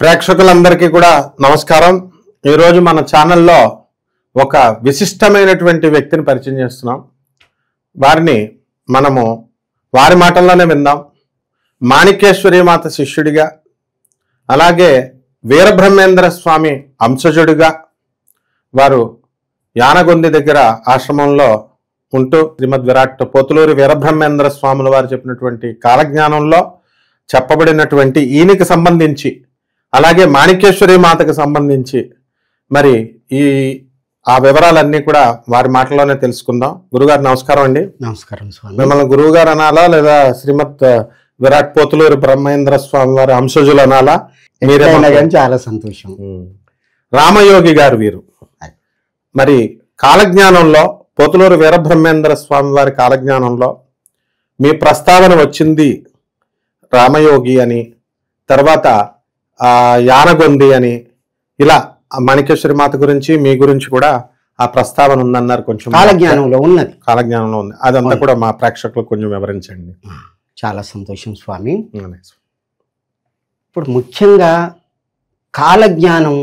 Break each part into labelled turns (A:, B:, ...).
A: ప్రేక్షకులందరికీ కూడా నమస్కారం. ఈరోజు మన ఛానల్లో ఒక విశిష్టమైనటువంటి వ్యక్తిని పరిచయం చేస్తున్నాం. వారిని మనము వారి మాటల్లోనే విందాం. మాణిక్యేశ్వరి మాత శిష్యుడిగా, అలాగే వీరబ్రహ్మేంద్ర స్వామి అంశజుడిగా వారు యానగొంది దగ్గర ఆశ్రమంలో ఉంటూ శ్రీమద్ విరాట్ పోతులూరి వీరబ్రహ్మేంద్ర స్వాముల వారు చెప్పినటువంటి కాలజ్ఞానంలో చెప్పబడినటువంటి ఈయనకి సంబంధించి, అలాగే మాణిక్యేశ్వరి మాతకు సంబంధించి మరి ఆ వివరాలన్నీ కూడా వారి మాటల్లోనే తెలుసుకుందాం. గురుగారు నమస్కారం అండి.
B: నమస్కారం స్వామి.
A: మిమ్మల్ని గురువు గారు అనాలా లేదా శ్రీమద్ విరాట్ పోతులూరి బ్రహ్మేంద్ర స్వామి వారి అంశజులు అనాలా?
B: చాలా సంతోషం.
A: రామయోగి గారు వీరు. మరి కాలజ్ఞానంలో పోతులూరి వీరబ్రహ్మేంద్ర స్వామి వారి కాలజ్ఞానంలో మీ ప్రస్తావన వచ్చింది రామయోగి అని, తర్వాత యానగొంది అని, ఇలా మాణిక్యేశ్వరి మాత గురించి మీ గురించి కూడా ఆ ప్రస్తావన ఉందన్నారు. కొంచెం
B: కాలజ్ఞానంలో ఉన్నది.
A: కాలజ్ఞానంలో ఉంది. అదంతా కూడా మా ప్రేక్షకులకు కొంచెం వివరించండి.
B: చాలా సంతోషం స్వామి. ఇప్పుడు ముఖ్యంగా కాలజ్ఞానం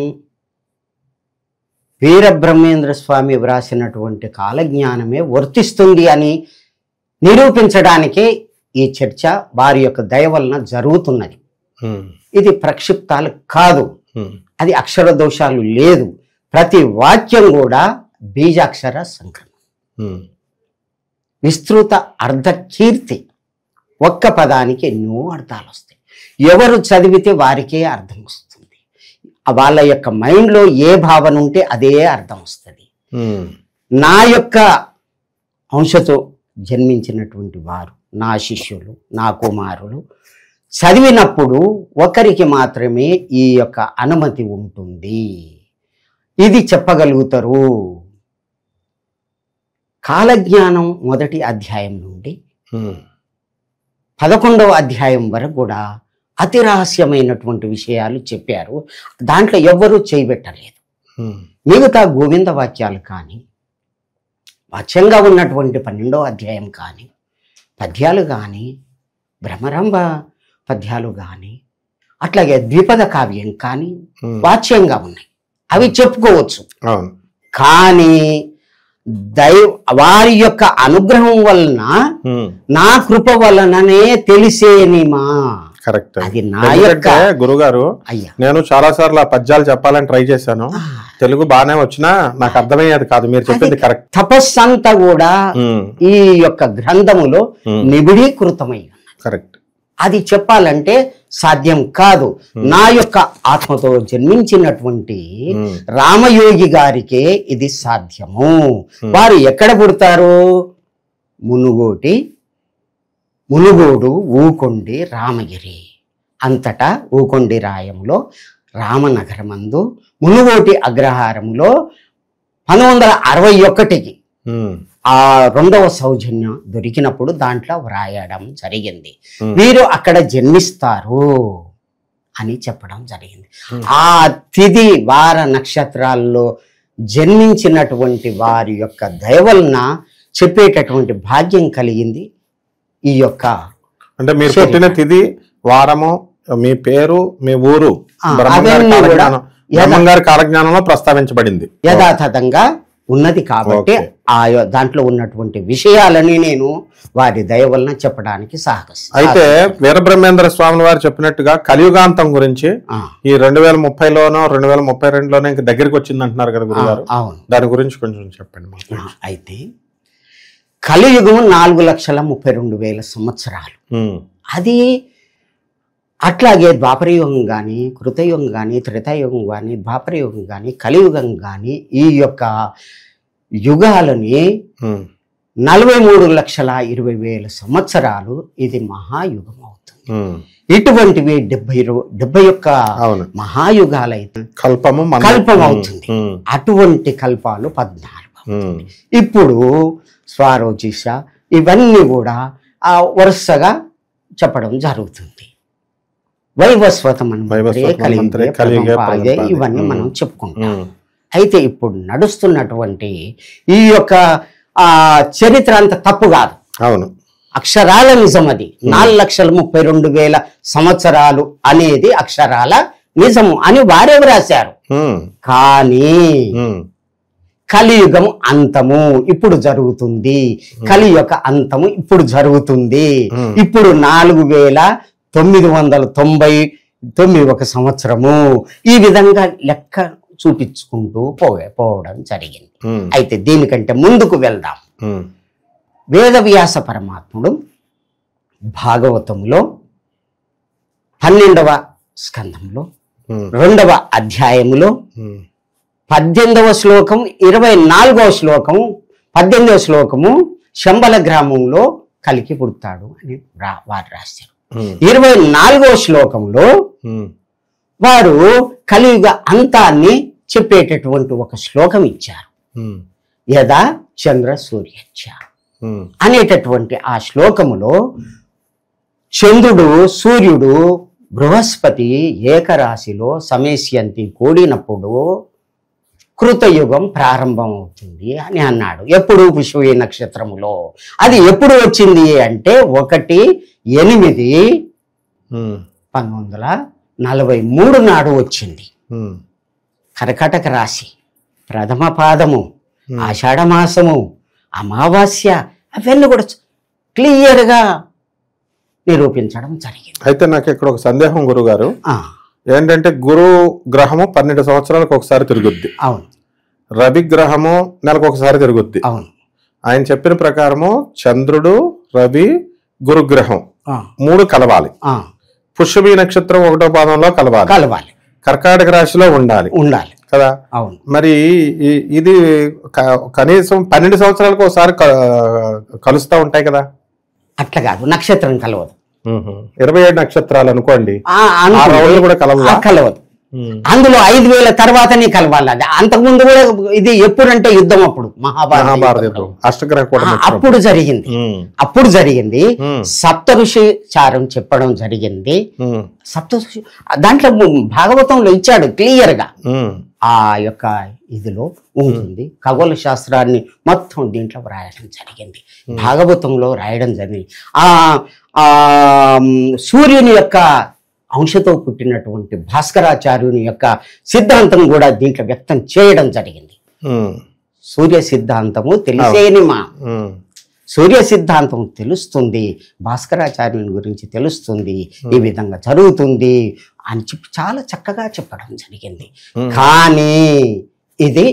B: వీరబ్రహ్మేంద్ర స్వామి వ్రాసినటువంటి కాలజ్ఞానమే వర్తిస్తుంది అని నిరూపించడానికే ఈ చర్చ వారి యొక్క దయ వలన జరుగుతున్నది. ఇది ప్రక్షిప్తాలు కాదు, అది అక్షర దోషాలు లేదు. ప్రతి వాక్యం కూడా బీజాక్షర సంక్రమం, విస్తృత అర్ధ కీర్తి. ఒక్క పదానికి ఎన్నో అర్థాలు వస్తాయి. ఎవరు చదివితే వారికే అర్థం వస్తుంది. వాళ్ళ యొక్క మైండ్లో ఏ భావన ఉంటే అదే అర్థం వస్తుంది. నా యొక్క అంశతో జన్మించినటువంటి వారు, నా శిష్యులు, నా కుమారులు చదివినప్పుడు ఒకరికి మాత్రమే ఈ యొక్క అనుమతి ఉంటుంది, ఇది చెప్పగలుగుతారు. కాలజ్ఞానం మొదటి అధ్యాయం నుండి 11వ అధ్యాయం వరకు కూడా అతి రహస్యమైనటువంటి విషయాలు చెప్పారు. దాంట్లో ఎవ్వరూ చేయబెట్టలేదు. మిగతా గోవింద వాక్యాలు కానీ, వాచ్యంగా ఉన్నటువంటి 12వ అధ్యాయం కానీ, పద్యాలు కానీ, భ్రమరంభ పద్యాలు కానీ, అట్లాగే ద్విపద కావ్యం కానీ వాచ్యంగా ఉన్నాయి. అవి చెప్పుకోవచ్చు. కానీ వారి యొక్క అనుగ్రహం వలన, నా కృప వలననే తెలిసేనిమా.
A: కరెక్ట్.
B: అది నా యొక్క
A: గురుగారు. నేను చాలా సార్లు ఆ పద్యాలు చెప్పాలని ట్రై చేశాను. తెలుగు బాగానే వచ్చినా నాకు అర్థమయ్యేది కాదు. మీరు చెప్పింది కరెక్ట్.
B: తపస్సంతా కూడా ఈ యొక్క గ్రంథములో నిబిడీకృతమై కరెక్ట్. అది చెప్పాలంటే సాధ్యం కాదు. నా యొక్క ఆత్మతో జన్మించినటువంటి రామయోగి గారికే ఇది సాధ్యము. వారు ఎక్కడ పుడతారు? మునుగోడు ఊకొండి రామగిరి అంతటా ఊకొండి రాయంలో రామనగరమందు మునుగోటి అగ్రహారంలో 1961కి ఆ 2వ సౌజన్యం దొరికినప్పుడు దాంట్లో వ్రాయడం జరిగింది. వీరు అక్కడ జన్మిస్తారు అని చెప్పడం జరిగింది. ఆ తిథి వార నక్షత్రాల్లో జన్మించినటువంటి వారి యొక్క దయ వలన చెప్పేటటువంటి భాగ్యం కలిగింది. ఈ యొక్క అంటే మీరు పుట్టిన తిథి, వారము, మీ పేరు, మీ ఊరు బ్రహ్మంగారి కాలజ్ఞానంలో ప్రస్తావించబడింది, యథాతథంగా ఉన్నది. కాబట్టి ఆ దాంట్లో ఉన్నటువంటి విషయాలని నేను వారి దయ వలన చెప్పడానికి సాహసం. అయితే
A: వీరబ్రహ్మేంద్ర స్వామి వారు చెప్పినట్టుగా కలియుగాంతం గురించి ఈ 2030లోనో 2032లోనో ఇంకా దగ్గరికి వచ్చింది అంటున్నారు కదా గురుగారు.
B: అవును,
A: దాని గురించి కొంచెం చెప్పండి.
B: అయితే కలియుగం 4,32,000 సంవత్సరాలు. అది అట్లాగే ద్వాపరయుగం కానీ, కృతయుగం కానీ, త్రేతాయుగం కానీ, ద్వాపరయుగం కానీ, కలియుగం కానీ, ఈ యొక్క యుగాలని 43,20,000 సంవత్సరాలు ఇది మహాయుగం అవుతుంది. ఇటువంటివి 71 మహాయుగాలైతే కల్పం అవుతుంది. అటువంటి కల్పాలు 14. ఇప్పుడు స్వారోచిష ఇవన్నీ కూడా వరుసగా చెప్పడం జరుగుతుంది. వైవస్వతం ఇవన్నీ మనం చెప్పుకుంటాం. అయితే ఇప్పుడు నడుస్తున్నటువంటి ఈ యొక్క చరిత్ర అంత తప్పు కాదు.
A: అవును,
B: అక్షరాల నిజం. అది 4,32,000 సంవత్సరాలు అనేది అక్షరాల నిజము అని వారే వ్రాశారు. కానీ కలియుగం అంతము ఇప్పుడు జరుగుతుంది, కలి యొక్క అంతము ఇప్పుడు జరుగుతుంది. ఇప్పుడు 4999 సంవత్సరము ఈ విధంగా లెక్క చూపించుకుంటూ పోవడం జరిగింది. అయితే దీనికంటే ముందుకు వెళ్దాం. వేదవ్యాస పరమాత్ముడు భాగవతంలో 12వ స్కంధంలో 2వ అధ్యాయములో 18వ శ్లోకం 24వ శ్లోకం 18వ శ్లోకము శంబల గ్రామంలో కలికి పుడతాడు అని వారు రాశారు. 24వ శ్లోకంలో వారు కలియుగ అంతాన్ని చెప్పేటటువంటి ఒక శ్లోకం ఇచ్చారు. యదా చంద్ర సూర్యచ్చ అనేటటువంటి ఆ శ్లోకములో చంద్రుడు సూర్యుడు బృహస్పతి ఏకరాశిలో సమేశ్యంతి కూడినప్పుడు కృతయుగం ప్రారంభం అవుతుంది అని అన్నాడు. ఎప్పుడు పుష్యమి నక్షత్రములో. అది ఎప్పుడు వచ్చింది అంటే 1/8/1943 నాడు వచ్చింది. కర్కాటక రాశి, ప్రథమ పాదము, ఆషాఢ మాసము, అమావాస్య అవన్నీ కూడా క్లియర్గా నిరూపించడం జరిగింది.
A: అయితే నాకు ఇక్కడ ఒక సందేహం గురుగారు, ఏంటంటే గురు గ్రహము 12 సంవత్సరాలకు ఒకసారి తిరుగుద్ది.
B: అవును.
A: రవి గ్రహము నెలకు ఒకసారి తిరుగుద్ది.
B: అవును.
A: ఆయన చెప్పిన ప్రకారము చంద్రుడు, రవి, గురుగ్రహం 3 కలవాలి. పుష్యమి నక్షత్రం 1వ పాదంలో కలవాలి. కర్కాటక రాశిలో ఉండాలి కదా.
B: అవును.
A: మరి ఇది కనీసం 12 సంవత్సరాలకు ఒకసారి కలుస్తూ ఉంటాయి కదా.
B: అట్లా కాదు, నక్షత్రం కలవదు.
A: 27 నక్షత్రాలు అనుకోండి, కూడా
B: కలవదు. అందులో 5000 తర్వాతనే కలవాలి. అది అంతకుముందు కూడా ఇది ఎప్పుడంటే యుద్ధం అప్పుడు మహాభారత
A: అష్టగ్రహ
B: అప్పుడు జరిగింది. సప్త ఋషి చారం చెప్పడం జరిగింది. సప్త ఋషి దాంట్లో భాగవతంలో ఇచ్చాడు క్లియర్ గా. ఆ యొక్క ఇదిలో ఉంటుంది. ఖగోళ శాస్త్రాన్ని మొత్తం దీంట్లో రాయడం జరిగింది, భాగవతంలో రాయడం జరిగింది. ఆ సూర్యుని యొక్క అంశతో పుట్టినటువంటి భాస్కరాచార్యుని యొక్క సిద్ధాంతం కూడా దీంట్లో వ్యక్తం చేయడం జరిగింది. సూర్య సిద్ధాంతము తెలిసేనిమా, సూర్య సిద్ధాంతం తెలుస్తుంది, భాస్కరాచార్యుని గురించి తెలుస్తుంది, ఈ విధంగా జరుగుతుంది అని చెప్పి చాలా చక్కగా చెప్పడం జరిగింది. కానీ ఇది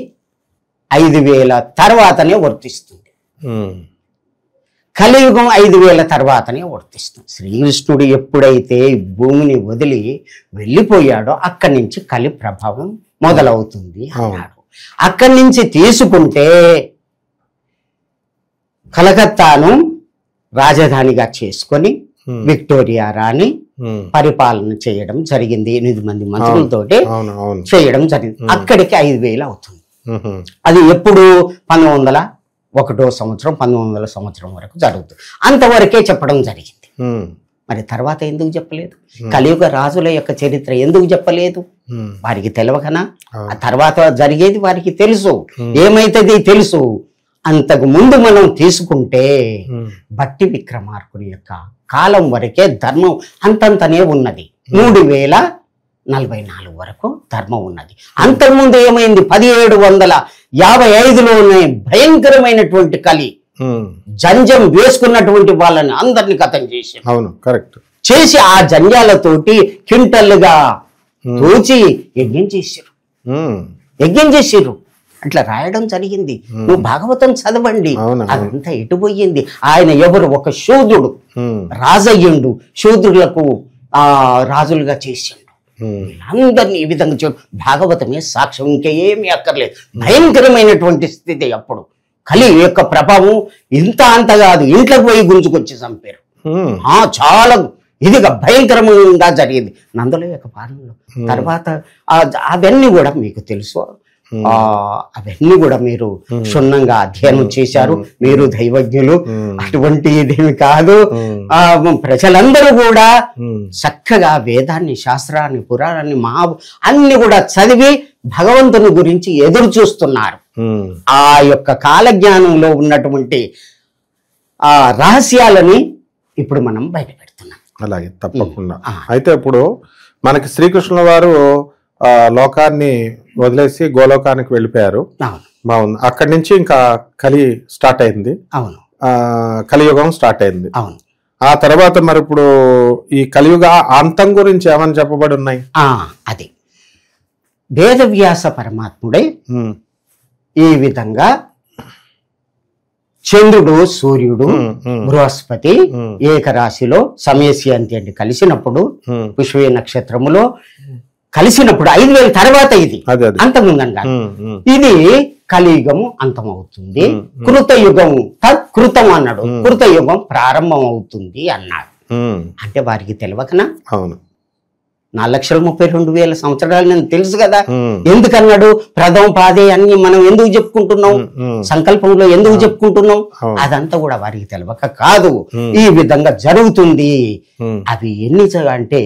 B: 5000 తర్వాతనే వర్తిస్తుంది. కలియుగం 5000 తర్వాతనే వర్తిస్తుంది. శ్రీకృష్ణుడు ఎప్పుడైతే భూమిని వదిలి వెళ్ళిపోయాడో అక్కడి నుంచి కలి ప్రభావం మొదలవుతుంది అన్నాడు. అక్కడి నుంచి తీసుకుంటే కలకత్తాను రాజధానిగా చేసుకొని విక్టోరియా రాణి పరిపాలన చేయడం జరిగింది. 8 మంది మంత్రులతోటి చేయడం జరిగింది. అక్కడికి 5000 అవుతుంది. అది ఎప్పుడు 1901వ సంవత్సరం 1900 సంవత్సరం వరకు జరుగుతుంది. అంతవరకే చెప్పడం జరిగింది. మరి తర్వాత ఎందుకు చెప్పలేదు? కలియుగ రాజుల యొక్క చరిత్ర ఎందుకు చెప్పలేదు? వారికి తెలియకనా? ఆ తర్వాత జరిగేది వారికి తెలుసు, ఏమైతుంది తెలుసు. అంతకు ముందు మనం తీసుకుంటే భట్టి విక్రమార్కుని యొక్క కాలం వరకే ధర్మం అంతంతనే ఉన్నది. 3044 వరకు ధర్మం ఉన్నది. అంతకుముందు ఏమైంది? 1755లోనే భయంకరమైనటువంటి కలి జంజం వేసుకున్నటువంటి వాళ్ళని అందరినీ కథం చేసి,
A: అవును కరెక్ట్
B: చేసి ఆ జంజాలతోటి క్వింటల్లుగా తోచి యజ్ఞం చేసిర్రు. అట్లా రాయడం జరిగింది. నువ్వు భాగవతం చదవండి. అదంతా ఎటుపోయింది? ఆయన ఎవరు? ఒక శూద్రుడు రాజయ్యుండు, శూద్రులకు రాజులుగా చేసిండు. అందరినీ ఈ విధంగా భాగవతమే సాక్ష్యం, ఇంకేమీ అక్కర్లేదు. భయంకరమైనటువంటి స్థితి అప్పుడు. కలి యొక్క ప్రభావం ఇంత అంత కాదు, ఇంట్లోకి పోయి గుంజుకొచ్చి చంపారు. చాలా ఇదిగా భయంకరంగా జరిగింది నందుల యొక్క పాలనలో. తర్వాత అవన్నీ కూడా మీకు తెలుసు, అవన్నీ కూడా మీరు క్షుణ్ణంగా అధ్యయనం చేశారు. మీరు దైవజ్ఞులు, అటువంటి ఇదేమి కాదు. ప్రజలందరూ కూడా చక్కగా వేదాన్ని, శాస్త్రాన్ని, పురాణాన్ని, అన్ని కూడా చదివి భగవంతుని గురించి ఎదురు చూస్తున్నారు. ఆ యొక్క కాలజ్ఞానంలో ఉన్నటువంటి ఆ రహస్యాలని ఇప్పుడు మనం బయట పెడుతున్నాం.
A: అలాగే తప్పకుండా. అయితే ఇప్పుడు మనకి శ్రీకృష్ణుల వారు లోకాన్ని వదిలేసి గోలోకానికి వెళ్ళిపోయారు. బాగుంది. అక్కడి నుంచి ఇంకా కలి స్టార్ట్ అయింది.
B: అవును,
A: కలియుగం స్టార్ట్ అయింది.
B: అవును.
A: ఆ తర్వాత మరి ఇప్పుడు ఈ కలియుగ అంతం గురించి ఏమని చెప్పబడి ఉన్నాయి?
B: అది వేదవ్యాస పరమాత్ముడే ఈ విధంగా చంద్రుడు, సూర్యుడు, బృహస్పతి ఏకరాశిలో సమయస్యంతి అంటే కలిసినప్పుడు పుష్పే నక్షత్రములో కలిసినప్పుడు 5000 తర్వాత ఇది అంతముందంగా ఇది కలియుగము అంతమవుతుంది. కృతయుగము తత్కృతం అన్నాడు. కృతయుగం ప్రారంభం అవుతుంది అన్నాడు. అంటే వారికి తెలియకనా? 4,32,000 సంవత్సరాలు నేను తెలుసు కదా. ఎందుకన్నాడు? ప్రథమ పాదే అన్ని మనం ఎందుకు చెప్పుకుంటున్నాం, సంకల్పంలో ఎందుకు చెప్పుకుంటున్నాం, అదంతా కూడా వారికి తెలియక కాదు. ఈ విధంగా జరుగుతుంది. అవి ఎన్ని అంటే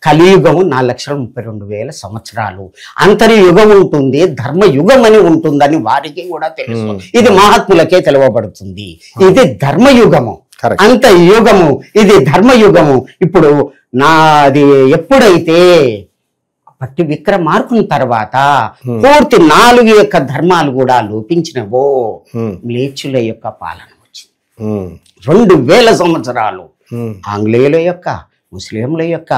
B: కలియుగము 4,32,000 సంవత్సరాలు, అంతర్యుగం ఉంటుంది, ధర్మయుగం అని ఉంటుందని వారికి కూడా తెలుసు. ఇది మహాత్ములకే తెలవబడుతుంది. ఇది ధర్మయుగము, అంతర్యుగము, ఇది ధర్మయుగము. ఇప్పుడు నాది ఎప్పుడైతే పట్టి విక్రమార్కుని తర్వాత పూర్తి 4 యొక్క ధర్మాలు కూడా లోపించినవో మ్లేచ్చుల యొక్క పాలన వచ్చింది. 2000 సంవత్సరాలు ఆంగ్లేయుల యొక్క, ముస్లింల యొక్క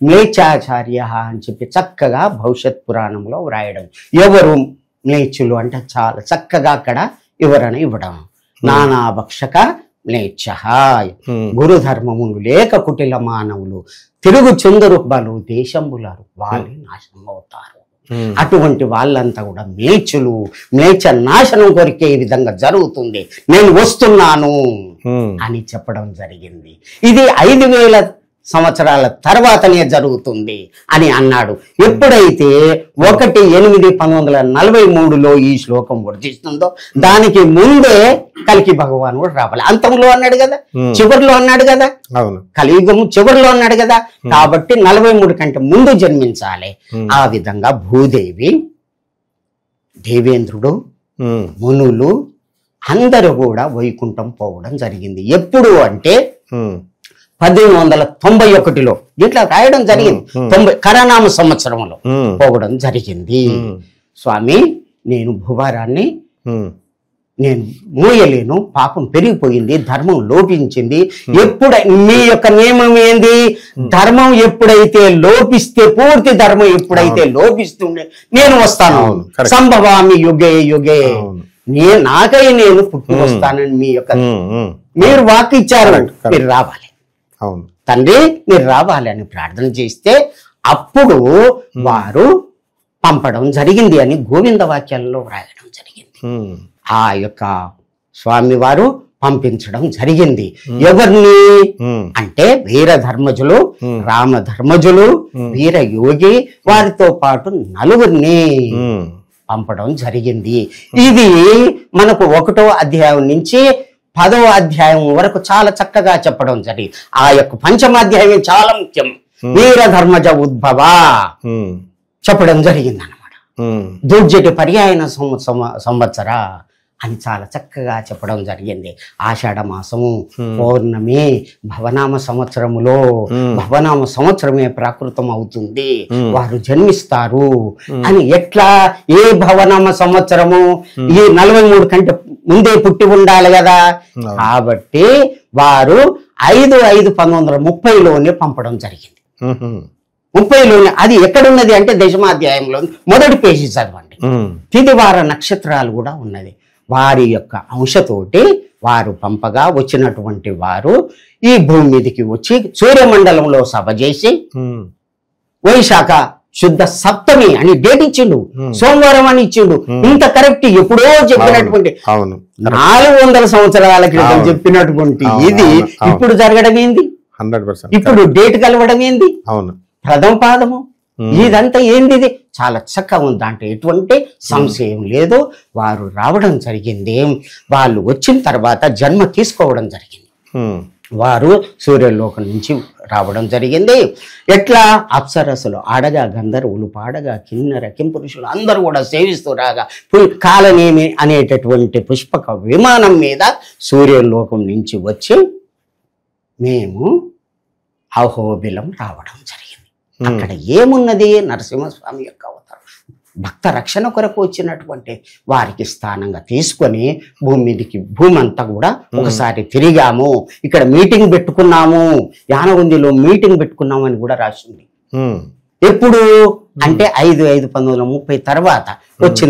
B: మ్లేచ్చాచార్య అని చెప్పి చక్కగా భవిష్యత్ పురాణంలో వ్రాయడం. ఎవరు మ్లేచ్చులు అంటే చాలా చక్కగా అక్కడ వివరణ ఇవ్వడం. నానాభక్షక మ్లేచ్ఛ, గురు ధర్మములు లేక కుటిల మానవులు తిరుగు చందరు బలు దేశంబులారు వాళ్ళే నాశనం అవుతారు. అటువంటి వాళ్ళంతా కూడా మ్లేచ్చులు. మ్లేచ్ఛ నాశనం కొరికే విధంగా జరుగుతుంది. నేను వస్తున్నాను అని చెప్పడం జరిగింది. ఇది 5000 సంవత్సరాల తర్వాతనే జరుగుతుంది అని అన్నాడు. ఎప్పుడైతే 1/8/1943లో ఈ శ్లోకం వర్తిస్తుందో దానికి ముందే కలికి భగవానుడు రావాలి. అంతంలో అన్నాడు కదా, చివరిలో అన్నాడు కదా, కలియుగము చివరిలో అన్నాడు కదా. కాబట్టి 43 కంటే ముందు జన్మించాలి. ఆ విధంగా భూదేవి, దేవేంద్రుడు, మునులు అందరూ కూడా వైకుంఠం పోవడం జరిగింది. ఎప్పుడు అంటే 1891లో ఇట్లా రాయడం జరిగింది. 90 కరనామ సంవత్సరంలో పోవడం జరిగింది. స్వామి, నేను భూభారాన్ని నేను మోయలేను, పాపం పెరిగిపోయింది, ధర్మం లోపించింది. మీ యొక్క నియమం ఏంది? ధర్మం ఎప్పుడైతే లోపిస్తే, పూర్తి ధర్మం ఎప్పుడైతే లోపిస్తుండే నేను వస్తాను. సంభవామి యుగే యుగే, నాకై నేను పుట్టి వస్తానని మీ యొక్క మీరు వాక్ ఇచ్చారు. మీరు రావాలి తండ్రి, మీరు రావాలి అని ప్రార్థన చేస్తే అప్పుడు వారు పంపడం జరిగింది అని గోవింద వాక్యాల్లో వ్రాయడం జరిగింది. ఆ యొక్క స్వామి వారు పంపించడం జరిగింది. ఎవరిని అంటే వీర ధర్మజులు, రామ ధర్మజులు, వీర యోగి, వారితో పాటు 4 పంపడం జరిగింది. ఇది మనకు 1వ అధ్యాయం నుంచి 10వ అధ్యాయం వరకు చాలా చక్కగా చెప్పడం జరిగింది. ఆ యొక్క 5వ అధ్యాయం చాలా ముఖ్యం. వీర ధర్మజ ఉద్భవ చెప్పడం జరిగింది అన్నమాట. దుర్జటి పర్యాయన సంవత్సర అని చాలా చక్కగా చెప్పడం జరిగింది. ఆషాఢ మాసము, పౌర్ణమి, భవనామ సంవత్సరములో భవనామ సంవత్సరమే ప్రాకృతం అవుతుంది, వారు జన్మిస్తారు అని. ఎట్లా? ఏ భవనామ సంవత్సరము? ఈ 43 కంటే ముందే పుట్టి ఉండాలి కదా. కాబట్టి వారు 5/5/1930లోనే పంపడం జరిగింది. 30లోనే. అది ఎక్కడున్నది అంటే దశమాధ్యాయంలో మొదటి పేజీ చదవండి. తిదివార నక్షత్రాలు కూడా ఉన్నది. వారి యొక్క అంశతోటి వారు పంపగా వచ్చినటువంటి వారు ఈ భూమి మీదకి వచ్చి సూర్యమండలంలో సభ చేసి వైశాఖ శుద్ధ సప్తమి అని డేట్ ఇచ్చిండు, సోమవారం అని ఇచ్చిండు. ఇంత కరెక్ట్ ఎప్పుడో చెప్పినటువంటి 400 సంవత్సరాల క్రితం చెప్పినటువంటి ఇది ఇప్పుడు జరగడం ఏంది?
A: 100%.
B: ఇప్పుడు డేట్ కలవడం ఏంది? ప్రథమ పాదము. ఇదంతా ఏంది? ఇది చాలా చక్కగా ఉంది, దాంట్లో ఎటువంటి సంశయం లేదు. వారు రావడం జరిగింది. వాళ్ళు వచ్చిన తర్వాత జన్మ తీసుకోవడం జరిగింది. వారు సూర్యలోకం నుంచి రావడం జరిగింది. ఎట్లా? అప్సరసులు ఆడగా, గంధర్వులు పాడగా, కిన్నెర కింపురుషులు అందరూ కూడా సేవిస్తూ రాగా కాలనేమి అనేటటువంటి పుష్పక విమానం మీద సూర్యలోకం నుంచి వచ్చి మేము అహోబిలం రావడం జరిగింది. అక్కడ ఏమున్నది? నరసింహస్వామి యొక్క అవతారం. భక్త రక్షణ కొరకు వచ్చినటువంటి వారికి స్థానంగా తీసుకొని భూమి అంతా కూడా ఒకసారి తిరిగాము, ఇక్కడ మీటింగ్ పెట్టుకున్నాము, యానగుందిలో మీటింగ్ పెట్టుకున్నాము అని కూడా రాసింది. ఎప్పుడు అంటే 5/5/1930 తర్వాత వచ్చిన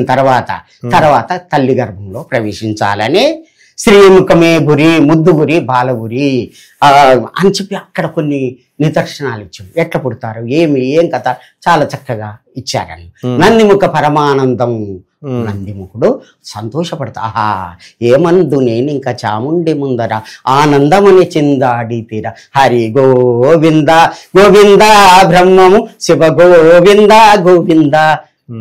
B: తర్వాత తల్లి గర్భంలో ప్రవేశించాలని శ్రీముఖమే గురి, ముద్దుగురి, బాలగురి అని చెప్పి అక్కడ కొన్ని నిదర్శనాలు ఇచ్చారు. ఎట్లా పుడతారు, ఏం కథ చాలా చక్కగా ఇచ్చారని. నందిముఖ పరమానందం. నందిముఖుడు సంతోషపడతా, ఆహా ఏమందు నేను ఇంకా చాముండి ముందర ఆనందముని చిందాడి తీర హరి గోవింద గోవింద బ్రహ్మము శివ గోవింద గోవింద.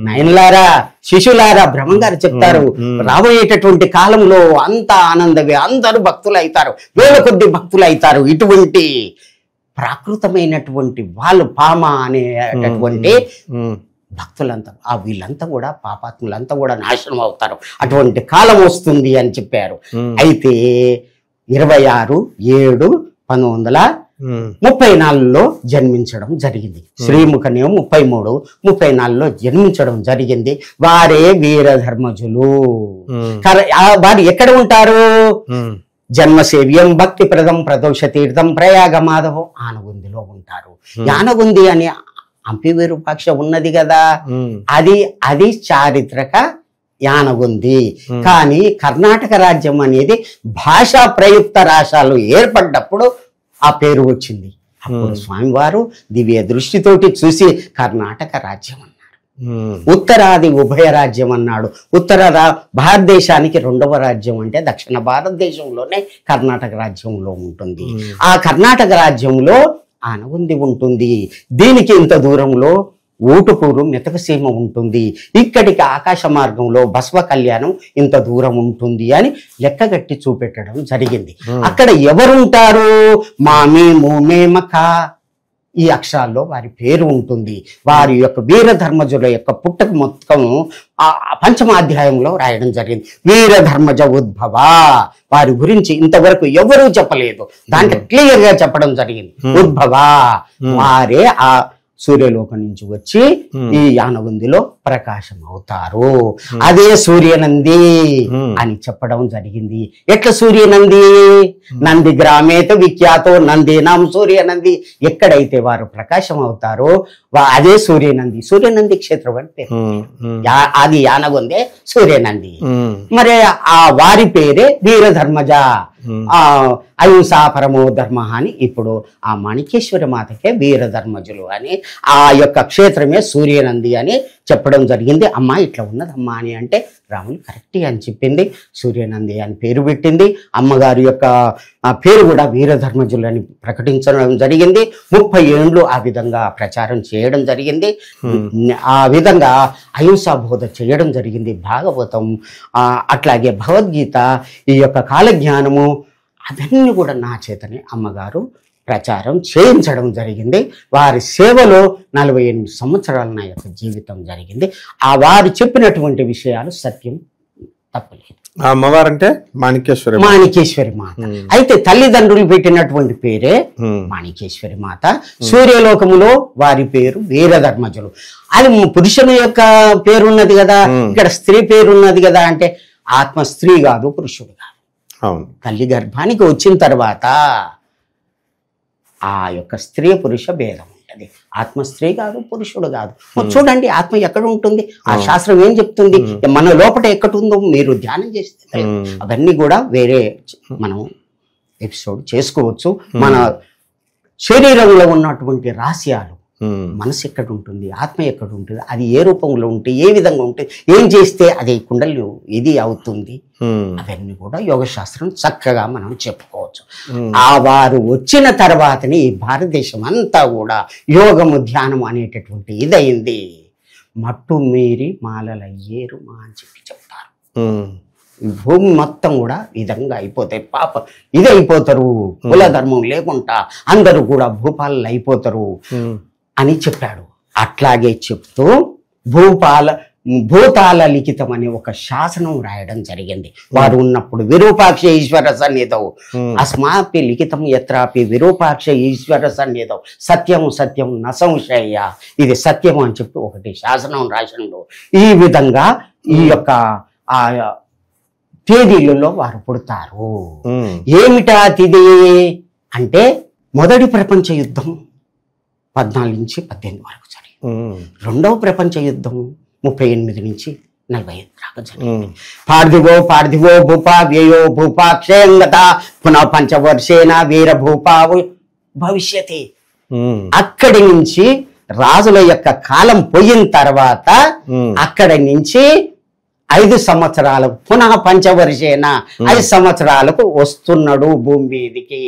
B: నయనలారా, శిశులారా, బ్రహ్మంగారు చెప్తారు రాబోయేటటువంటి కాలంలో అంత ఆనందమే, అందరూ భక్తులు అవుతారు, వేల కొద్ది భక్తులు అవుతారు. ఇటువంటి ప్రాకృతమైనటువంటి వాళ్ళు పామ అనేటటువంటి భక్తులంతా వీళ్ళంతా కూడా పాపాత్ములంతా కూడా నాశనం అవుతారు, అటువంటి కాలం వస్తుంది అని చెప్పారు. అయితే 26/7/1934లో జన్మించడం జరిగింది. శ్రీముఖనేమో 33/34లో జన్మించడం జరిగింది. వారే వీరధర్మజులు. వారు ఎక్కడ ఉంటారు? జన్మసేవ్యం భక్తి ప్రదం ప్రదోష తీర్థం ప్రయాగ మాధవం ఆనగుందిలో ఉంటారు. యానగుంది అని హంపి విరూపాక్ష ఉన్నది కదా, అది చారిత్రక యానగుంది. కానీ కర్ణాటక రాజ్యం అనేది భాషా ప్రయుక్త రాష్ట్రాలు ఏర్పడ్డప్పుడు ఆ పేరు వచ్చింది. అప్పుడు స్వామివారు దివ్య దృష్టితోటి చూసి కర్ణాటక రాజ్యం అన్నారు, ఉత్తరాది ఉభయ రాజ్యం అన్నాడు. భారతదేశానికి 2వ రాజ్యం అంటే దక్షిణ భారతదేశంలోనే కర్ణాటక రాజ్యంలో ఉంటుంది. ఆ కర్ణాటక రాజ్యంలో ఆనగుంది ఉంటుంది. దీనికి ఇంత దూరంలో ఊటుకూరు మెతకసీమ ఉంటుంది. ఇక్కడికి ఆకాశ మార్గంలో బసవ కళ్యాణం ఇంత దూరం ఉంటుంది అని లెక్కగట్టి చూపెట్టడం జరిగింది. అక్కడ ఎవరుంటారు? మామి మూమే మఖ ఈ అక్షరాల్లో వారి పేరు ఉంటుంది. వారి యొక్క వీరధర్మజుల యొక్క పుట్టక మొత్తం పంచమాధ్యాయంలో రాయడం జరిగింది. వీరధర్మజ ఉద్భవ వారి గురించి ఇంతవరకు ఎవరూ చెప్పలేదు, దాంట్లో క్లియర్ గా చెప్పడం జరిగింది. ఉద్భవ వారే ఆ సూర్యలోకం నుంచి వచ్చి ఈ యానగుందిలో ప్రకాశం అవుతారు. అదే సూర్యనంది అని చెప్పడం జరిగింది. ఎట్లా సూర్యనంది? నంది గ్రామేత విఖ్యాతో నందీనాం సూర్యనంది. ఎక్కడైతే వారు ప్రకాశం అవుతారో అదే సూర్యనంది. సూర్యనంది క్షేత్రం అంటే అది యానగుందే సూర్యనంది. మరి ఆ వారి పేరే వీరధర్మజ, అహింసా పరమో ధర్మ అని ఇప్పుడు ఆ మాణికేశ్వరి మాతకే వీరధర్మజులు అని ఆ యొక్క క్షేత్రమే సూర్యనంది అని చెప్పడం జరిగింది. అమ్మ ఇట్లా ఉన్నదమ్మా అని అంటే రాముని కరెక్ట్ అని చెప్పింది, సూర్యనంది అని పేరు పెట్టింది. అమ్మగారి యొక్క పేరు కూడా వీరధర్మజులు అని ప్రకటించడం జరిగింది. 30 ఏళ్ళు ఆ విధంగా ప్రచారం చేయడం జరిగింది. ఆ విధంగా అహింసా బోధ చేయడం జరిగింది. భాగవతం అట్లాగే భగవద్గీత, ఈ యొక్క కాలజ్ఞానము అవన్నీ కూడా నా చేతనే అమ్మగారు ప్రచారం చేయించడం జరిగింది. వారి సేవలో 48 సంవత్సరాల నా యొక్క జీవితం జరిగింది. ఆ వారు చెప్పినటువంటి విషయాలు సత్యం, తప్పలేదు.
A: అమ్మవారంటే మాణికేశ్వరి
B: మాత. అయితే తల్లిదండ్రులు పెట్టినటువంటి పేరే మాణికేశ్వరి మాత. సూర్యలోకములో వారి పేరు వీరధర్మజులు. అది పురుషుని యొక్క పేరున్నది కదా, ఇక్కడ స్త్రీ పేరున్నది కదా. అంటే ఆత్మ స్త్రీ కాదు, పురుషుడు కాదు. తల్లి గర్భానికి వచ్చిన తర్వాత ఆ యొక్క స్త్రీ పురుష భేదం ఉంటుంది. ఆత్మ స్త్రీ కాదు, పురుషుడు కాదు. చూడండి ఆత్మ ఎక్కడ ఉంటుంది, ఆ శాస్త్రం ఏం చెప్తుంది, మన లోపల ఎక్కడుందో మీరు ధ్యానం చేస్తే అవన్నీ కూడా వేరే మనం ఎపిసోడ్ చేసుకోవచ్చు. మన శరీరంలో ఉన్నటువంటి రహస్యాలు, మనసు ఎక్కడ ఉంటుంది, ఆత్మ ఎక్కడ ఉంటుంది, అది ఏ రూపంలో ఉంటే ఏ విధంగా ఉంటుంది, ఏం చేస్తే అది కుండలు ఇది అవుతుంది, అవన్నీ కూడా యోగ శాస్త్రం చక్కగా మనం చెప్పుకోవచ్చు. ఆ వారు వచ్చిన తర్వాతనే ఈ భారతదేశం అంతా కూడా యోగము ధ్యానం అనేటటువంటి ఇదయింది. మట్టు మీరి మాలలయ్యేరు మా అని చెప్పి చెప్తారు. భూమి మొత్తం కూడా విధంగా అయిపోతాయి. పాప ఇది అయిపోతారు, కుల ధర్మం లేకుండా అందరూ కూడా భూపాలు అయిపోతారు అని చెప్పాడు. అట్లాగే చెప్తూ భూతాల లిఖితం అనే ఒక శాసనం రాయడం జరిగింది. వారు ఉన్నప్పుడు విరూపాక్ష ఈశ్వర సన్నిధౌ అస్మాపి లిఖితం యత్రాపి విరూపాక్ష ఈశ్వర సన్నిధౌ సత్యం సత్యం న సంశయ, ఇది సత్యం అని చెప్పి ఒకటి శాసనం రాసినప్పుడు ఈ విధంగా ఈ యొక్క ఆ తేదీలలో వారు పుడతారు. ఏమిటా తిథి అంటే మొదటి ప్రపంచ యుద్ధం 14 నుంచి 18 వరకు జరిగింది. రెండవ ప్రపంచ యుద్ధం 38 నుంచి 45 దాకా జరిగింది. పార్థివో భూపా వ్యయో భూపా క్షయంగత పునః పంచవర్షేణ వీర భూపా భవిష్యతి. అక్కడి నుంచి రాజుల యొక్క కాలం పోయిన తర్వాత అక్కడి నుంచి 5 సంవత్సరాలకు పునః పంచవర్షేన 5 సంవత్సరాలకు వస్తున్నాడు భూమి మీదికి,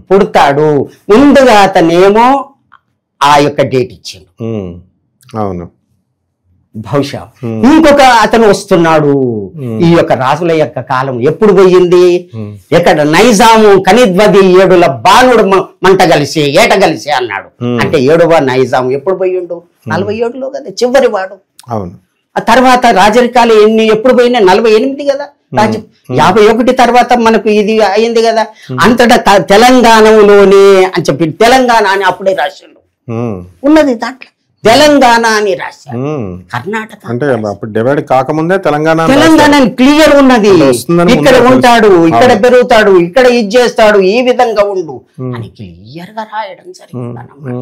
B: పుడతాడు. ముందుగా అతనేమో ఆ యొక్క డేట్ ఇచ్చిండు.
A: అవును,
B: బహుశా ఇంకొక అతను వస్తున్నాడు. ఈ యొక్క రాజుల యొక్క కాలం ఎప్పుడు పోయింది? ఎక్కడ నైజాము కనిద్వది 7 బాణుడు మంట కలిసి ఏట కలిసి అన్నాడు. అంటే 7వ నైజాము ఎప్పుడు పోయిండు? 47లో కదా చివరి వాడు.
A: అవును.
B: ఆ తర్వాత రాజరికాలు ఎప్పుడు పోయినా 48 కదా. 51 తర్వాత మనకు ఇది అయింది కదా. అంతటా తెలంగాణలోనే అని చెప్పి తెలంగాణ అని అప్పుడే రాశాడు ఉన్నది. దాంట్లో తెలంగాణ అని రాశారు. కర్ణాటక
A: అంటే అప్పుడు డివైడ్ కాకముందే తెలంగాణ
B: క్లియర్ ఉన్నది. ఇక్కడ ఉంటాడు, ఇక్కడ పెరుగుతాడు, ఇక్కడ ఇది చేస్తాడు, ఈ విధంగా ఉండు అని క్లియర్ గా రాయడం జరిగింది.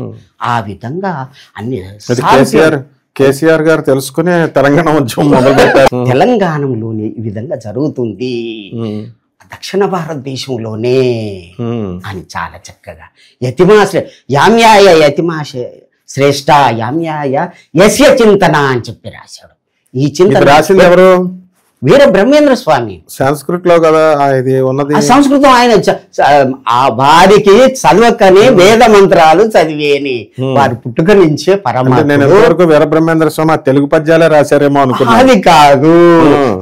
B: ఆ విధంగా అన్ని
A: కేసీఆర్ గారు తెలుసుకునే తెలంగాణ ఉద్యమం మొదలు పెట్టారు.
B: తెలంగాణలోనే ఈ విధంగా జరుగుతుంది, దక్షిణ భారతదేశంలోనే అని చాలా చక్కగా యామ్యాయ యతిమాశ శ్రేష్ఠ యామ్యాయ యస్య చింతన అని చెప్పి రాశాడు. ఈ చింతన
A: రాసింది ఎవరు?
B: వీర బ్రహ్మేంద్ర స్వామి.
A: సంస్కృత్ లో కదా ఇది ఉన్నది.
B: సంస్కృతం ఆయన వారికి చదవకని వేద మంత్రాలు చదివేని వారి పుట్టుక నుంచే
A: పరమాత్మ. వీర బ్రహ్మేంద్ర స్వామి తెలుగు పద్యాలే రాశారేమో అనుకున్నా.
B: అది కాదు.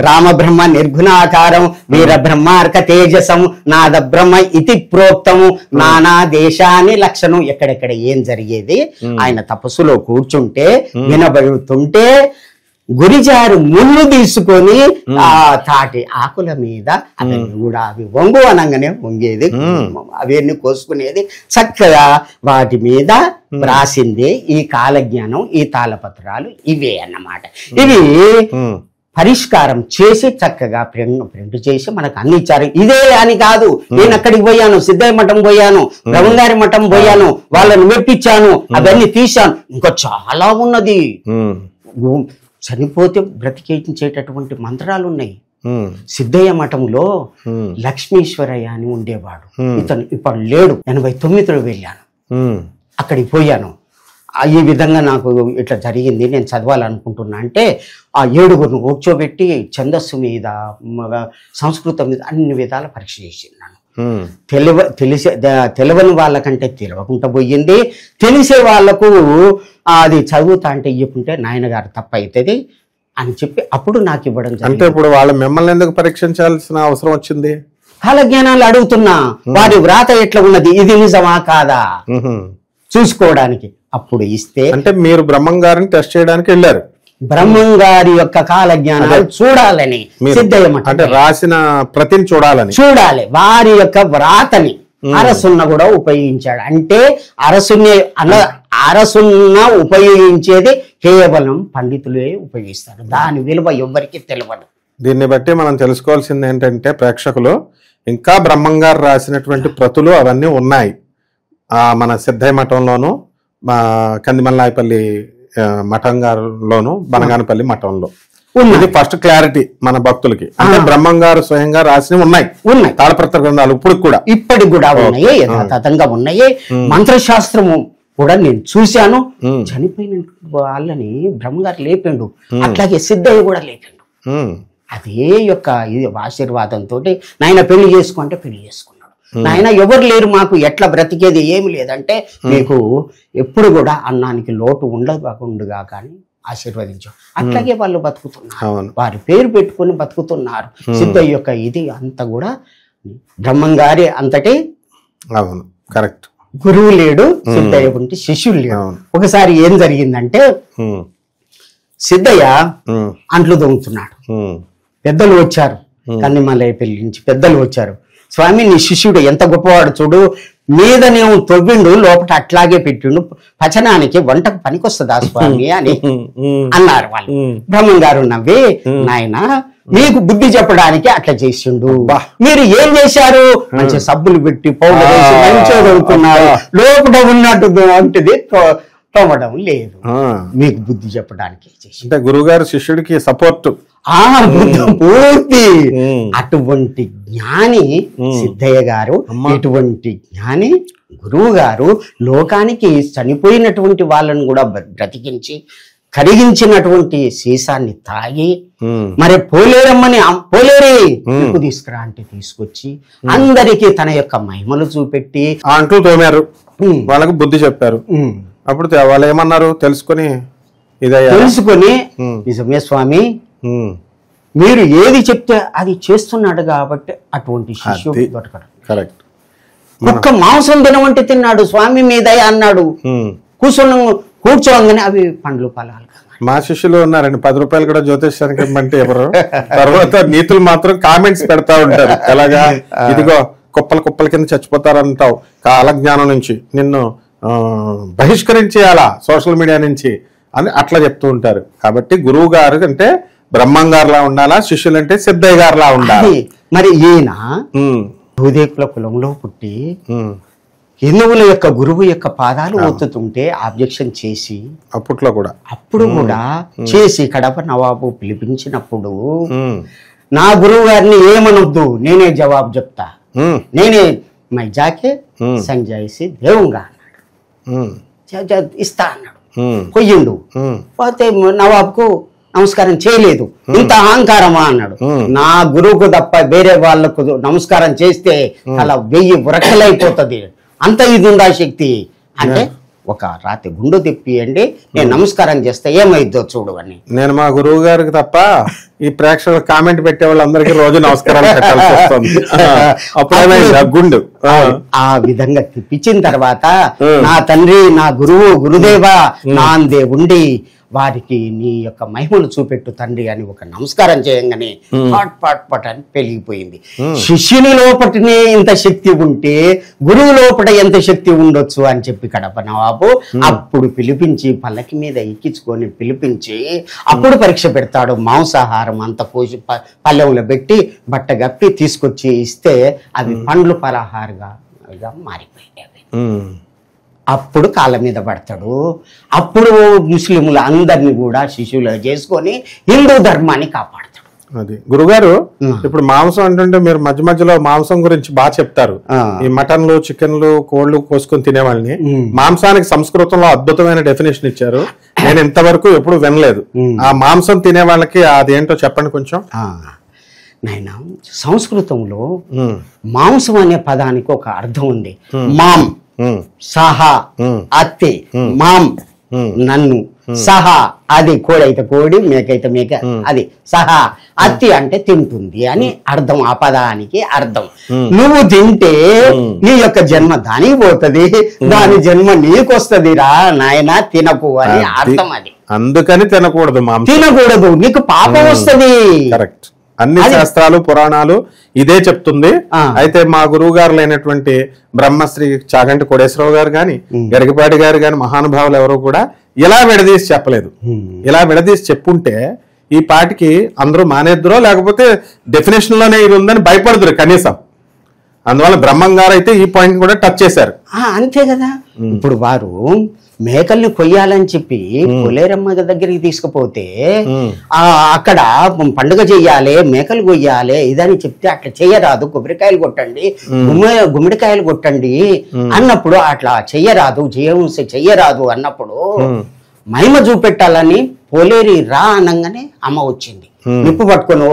B: రామబ్రహ్మ నిర్గుణాకారం వీర బ్రహ్మార్క తేజసం నాద బ్రహ్మ ఇతి ప్రోక్తము నానా దేశాన్ని లక్షణం. ఎక్కడెక్కడ ఏం జరిగేది ఆయన తపస్సులో కూర్చుంటే వినబడుతుంటే గురిజారు ముళ్ళు తీసుకొని ఆ తాటి ఆకుల మీద అవి కూడా అవి వంగు అనగానే వంగేది, అవన్నీ కోసుకునేది. చక్కగా వాటి మీద రాసింది ఈ కాలజ్ఞానం, ఈ తాళపత్రాలు ఇవే అన్నమాట. ఇవి పరిష్కారం చేసి చక్కగా ప్రింట్ చేసి మనకు అన్ని ఇచ్చారు. ఇదే అని కాదు, నేను అక్కడికి పోయాను, సిద్ధయ్య మఠం పోయాను, బ్రహ్మంగారి మఠం పోయాను, వాళ్ళని మెప్పించాను, అవన్నీ తీశాను. ఇంకా చాలా ఉన్నది. చనిపోతే బ్రతికించేటటువంటి మంత్రాలు ఉన్నాయి. సిద్ధయ్య మఠంలో లక్ష్మీశ్వరయ్య అని ఉండేవాడు. ఇతను ఇప్పుడు లేడు. 89లో వెళ్ళాను, అక్కడికి పోయాను. ఈ విధంగా నాకు ఇట్లా జరిగింది, నేను చదవాలనుకుంటున్నా అంటే ఆ 7గురిని కూర్చోబెట్టి ఛందస్సు మీద సంస్కృతం మీద అన్ని విధాల పరీక్ష చేసినాను. తెలియని వాళ్ళకంటే తెలియకుండా పోయింది, తెలిసే వాళ్లకు అది చదువుతా అంటే ఇవ్వకుంటే నాయనగారు తప్ప అవుతుంది అని చెప్పి అప్పుడు నాకు ఇవ్వడం జరిగింది.
A: అంటే ఇప్పుడు వాళ్ళు మిమ్మల్ని ఎందుకు పరీక్షించాల్సిన అవసరం వచ్చింది?
B: కాలజ్ఞానాలు అడుగుతున్నా, వారి వ్రాత ఎట్లా ఉన్నది, ఇది నిజమా కాదా చూసుకోవడానికి. అప్పుడు ఇస్తే
A: అంటే మీరు బ్రహ్మం గారిని టెస్ట్ చేయడానికి వెళ్ళారు.
B: బ్రహ్మం గారి యొక్క కాల జ్ఞానాలు చూడాలని సిద్ధయ్య మఠం
A: అంటే రాసిన ప్రతిని చూడాలి.
B: వారి యొక్క వ్రాతని అరసున్న కూడా ఉపయోగించాడు. అంటే అరసున్న ఉపయోగించేది కేవలం పండితులే ఉపయోగిస్తారు, దాని విలువ ఎవ్వరికి తెలియదు.
A: దీన్ని బట్టి మనం తెలుసుకోవాల్సింది ఏంటంటే ప్రేక్షకులు, ఇంకా బ్రహ్మం గారు రాసినటువంటి ప్రతులు అవన్నీ ఉన్నాయి మన సిద్ధయ్య మఠంలోను, మా కందిమల్లాయపల్లి మఠం గారిలోను, బనగానపల్లి మఠంలో. ఇది ఫస్ట్ క్లారిటీ మన భక్తులకి. అంటే బ్రహ్మం గారు స్వయంగా రాసినవి ఉన్నాయి తాళపత్ర గ్రంథాలు ఇప్పటికి కూడా
B: ఉన్నాయి, యథాతథంగా ఉన్నాయి. మంత్రశాస్త్రము కూడా నేను చూశాను. చనిపోయిన వాళ్ళని బ్రహ్మగారు లేపిండు, అట్లాగే సిద్ధయ్య కూడా లేపిండు. అదే యొక్క ఇది ఆశీర్వాదంతో నాయన పెళ్లి చేసుకుంటే పెళ్లి చేసుకున్నాడు. నాయన ఎవరు లేరు మాకు, ఎట్లా బ్రతికేది ఏమి లేదంటే మీకు ఎప్పుడు కూడా అన్నానికి లోటు ఉండకుండా కానీ ఆశీర్వదించాం. అట్లాగే వాళ్ళు బతుకుతున్నారు, వారి పేరు పెట్టుకుని బతుకుతున్నారు. సిద్ధయ్య యొక్క ఇది అంతా కూడా బ్రహ్మం గారి అంతటి
A: కరెక్ట్
B: గురువు లేడు, సిద్ధయ్య ఉంటే శిష్యులు లేడు. ఒకసారి ఏం జరిగిందంటే సిద్ధయ్య అంట్లు దొంగతున్నాడు. పెద్దలు వచ్చారు, కన్నిమలై పెళ్లి నుంచి పెద్దలు వచ్చారు. స్వామి నీ శిష్యుడు ఎంత గొప్పవాడు చూడు, మీదనేమో తొవ్విండు, లోపల అట్లాగే పెట్టిండు, పచనానికి వంటకు పనికొస్తుందా స్వామి అని అన్నారు వాళ్ళు. బ్రహ్మం గారు నవ్వి, నాయన మీకు బుద్ధి చెప్పడానికి అట్లా చేసిండు, మీరు ఏం చేశారు, మంచి సబ్బులు పెట్టి పౌడర్ వేసి మంచిగా చదువుతున్నారు, లోపల ఉన్నట్టు వంటిది తోమడం లేదు, మీకు బుద్ధి చెప్పడానికి
A: అంటే గురువుగారు శిష్యుడికి సపోర్ట్
B: పూర్తి. అటువంటి జ్ఞాని సిద్ధయ్య గారు, ఇటువంటి జ్ఞాని గురువు గారు లోకానికి చనిపోయినటువంటి వాళ్ళను కూడా బ్రతికించి కరిగించినటువంటి సీసాన్ని తాగి మరి పోలేరమ్మని పోలేరి ఉప్పు తీసుకురా అంటే తీసుకొచ్చి అందరికీ తన యొక్క మహిమలు చూపెట్టి
A: అంటూ తోమారు, వాళ్ళకు బుద్ధి చెప్పారు. అప్పుడు వాళ్ళు ఏమన్నారు తెలుసుకొని
B: నిజమే స్వామి మీరు ఏది చెప్తే అది చేస్తున్నాడు కాబట్టి అటువంటి శిష్యుడు దొరకడు.
A: కరెక్ట్.
B: ఒక్క మాంసం తినమంటే తిన్నాడు, స్వామి మీద అన్నాడు, కూర్చోగానే అవి పండ్లు ఫలాలు.
A: మా శిష్యులు ఉన్నారండి, 10 రూపాయలు కూడా జ్యోతిష్యానికి ఇవ్వమంటే ఎవరు, తర్వాత నీతులు మాత్రం కామెంట్స్ పెడతా ఉంటారు. ఎలాగా, ఇదిగో కుప్పల కుప్పల కింద చచ్చిపోతారంటావు, కాలజ్ఞానం నుంచి నిన్ను బహిష్కరించేయాలా సోషల్ మీడియా నుంచి అని అట్లా చెప్తూ ఉంటారు. కాబట్టి గురువు గారు అంటే బ్రహ్మం గారులా ఉండాలా, శిష్యులు అంటే సిద్ధయ్య గారులా ఉండాలి.
B: మరి ఈయన భూదేకుల కులంలో పుట్టి హిందువుల యొక్క గురువు యొక్క పాదాలు ఒత్తుతుంటే ఆబ్జెక్షన్ చేసి
A: అప్పుడు కూడా
B: చేసి కడప నవాబు పిలిపించినప్పుడు నా గురువు గారిని ఏమనొద్దు, నేనే జవాబు చెప్తా, నేనే మై జాకే సంజాయిసి దేవుంగా అన్నాడు, ఇస్తా అన్నాడు. పొయ్యిండు, పోతే నవాబ్కు నమస్కారం చేయలేదు. ఇంత అహంకారమా అన్నాడు. నా గురువుకు తప్ప వేరే వాళ్ళకు నమస్కారం చేస్తే అలా 1000 ఉరకలైపోతుంది, అంత ఇది ఉందా శక్తి అంటే, ఒక రాత్రి గుండు తిప్పియండి, నేను నమస్కారం చేస్తే ఏమైద్దో చూడు అని.
A: నేను మా గురువు గారికి తప్ప ఈ ప్రేక్షకులు కామెంట్ పెట్టే వాళ్ళందరికీ రోజు నమస్కారాలు పెట్టాల్సి వస్తుంది. గుండు
B: ఆ విధంగా తిప్పించిన తర్వాత నా తండ్రి, నా గురువు, గురుదేవా నా అందే ఉండి వారికి నీ యొక్క మహిమలు చూపెట్టు తండ్రి అని ఒక నమస్కారం చేయంగానే పాట్ పాట్ పాట్ అని పెరిగిపోయింది. శిష్యుని లోపటనే ఇంత శక్తి ఉంటే గురువు లోపల ఎంత శక్తి ఉండొచ్చు అని చెప్పి కడప నవాబు అప్పుడు పిలిపించి పల్లకి మీద ఎక్కించుకొని పిలిపించి అప్పుడు పరీక్ష పెడతాడు. మాంసాహారం అంత కోసి పల్లెంలో పెట్టి బట్ట గప్పి తీసుకొచ్చి ఇస్తే అవి పండ్లు పలహారుగా మారిపోయాయి. అప్పుడు కాళ్ళ మీద పడతాడు. అప్పుడు ముస్లింలు అందరినీ కూడా శిష్యులు చేసుకొని హిందూ ధర్మాన్ని కాపాడతాడు.
A: అది గురుగారు, ఇప్పుడు మాంసం అంటుంటే మీరు మధ్య మధ్యలో మాంసం గురించి బాగా చెప్తారు. ఈ మటన్లు, చికెన్లు, కోళ్లు కోసుకొని తినేవాళ్ళని మాంసానికి సంస్కృతంలో అద్భుతమైన డెఫినేషన్ ఇచ్చారు. నేను ఇంతవరకు ఎప్పుడు వినలేదు. ఆ మాంసం తినే వాళ్ళకి అదేంటో చెప్పండి కొంచెం.
B: నాయన, సంస్కృతంలో మాంసం అనే పదానికి ఒక అర్థం ఉంది. మాం సహా అత్తి, మాం నన్ను, సహా అది కోడైతే కోడి, మేకైతే మేక, అది సహా అత్తి అంటే తింటుంది అని అర్థం. ఆ పదానికి అర్థం నువ్వు తింటే నీ యొక్క జన్మ దానికి పోతుంది, దాని జన్మ నీకొస్తుంది రా నాయన, తినకు అని అర్థం. అది
A: అందుకని తినకూడదు,
B: తినకూడదు, నీకు పాపం వస్తుంది.
A: కరెక్ట్. అన్ని శాస్త్రాలు, పురాణాలు ఇదే చెప్తుంది. అయితే మా గురువు గారు లేనటువంటి బ్రహ్మశ్రీ చాగంటి కోటేశ్వరరావు గారు గాని, గరికపాటి గారు గాని, మహానుభావులు ఎవరు కూడా ఇలా విడదీసి చెప్పలేదు. ఇలా విడదీసి చెప్పుంటే ఈ పాటికి అందరూ మానేద్దరో, లేకపోతే డెఫినేషన్ లోనే ఇది ఉందని భయపడదురు కనీసం. అందువల్ల బ్రహ్మం గారు అయితే ఈ పాయింట్ కూడా టచ్ చేశారు.
B: అంతే కదా. ఇప్పుడు వారు మేకల్ని కొయ్యాలని చెప్పి కొలేరమ్మ దగ్గరికి తీసుకుపోతే అక్కడ పండుగ చెయ్యాలి, మేకలు కొయ్యాలి ఇదని చెప్తే అట్లా చెయ్యరాదు, కొబ్బరికాయలు కొట్టండి, గుమ్మడికాయలు కొట్టండి అన్నప్పుడు అట్లా చెయ్యరాదు, చెయ్యరాదు అన్నప్పుడు మహిమ చూపెట్టాలని పోలేరి రా అనగానే అమ్మ వచ్చింది. నిప్పు పట్టుకొని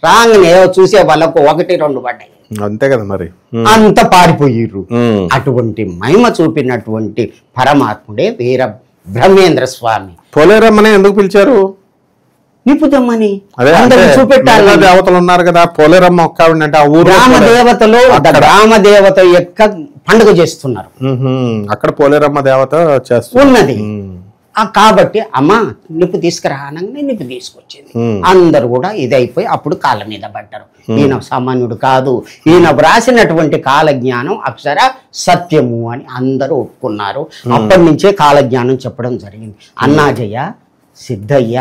B: రాగానే చూసే వాళ్ళకు 1-2 పడ్డాయి.
A: అంతే కదా మరి,
B: అంత పారిపోయిర్రు. అటువంటి మహిమ చూపినటువంటి పరమాత్ముడే వీర బ్రహ్మేంద్ర స్వామి.
A: పోలేరమ్మని ఎందుకు పిలిచారు?
B: నిపుదమ్మని
A: చూపెట్టాలి. దేవతలు ఉన్నారు కదా, పోలేరమ్మ ఒక్క అంటే ఆ ఊరు
B: గ్రామదేవతలో గ్రామదేవత యొక్క పండుగ చేస్తున్నారు.
A: అక్కడ పోలేరమ్మ దేవత చేస్తున్నది.
B: కాబట్టి అమ్మ నిప్పు తీసుకురా అనగానే నిప్పు తీసుకొచ్చింది. అందరు కూడా ఇదైపోయి అప్పుడు కాళ్ళ మీద పడ్డారు. ఈయన సామాన్యుడు కాదు, ఈయన వ్రాసినటువంటి కాలజ్ఞానం అక్షర సత్యము అని అందరూ ఒప్పుకున్నారు. అప్పటి నుంచే కాలజ్ఞానం చెప్పడం జరిగింది. అన్నాజయ్య, సిద్ధయ్య,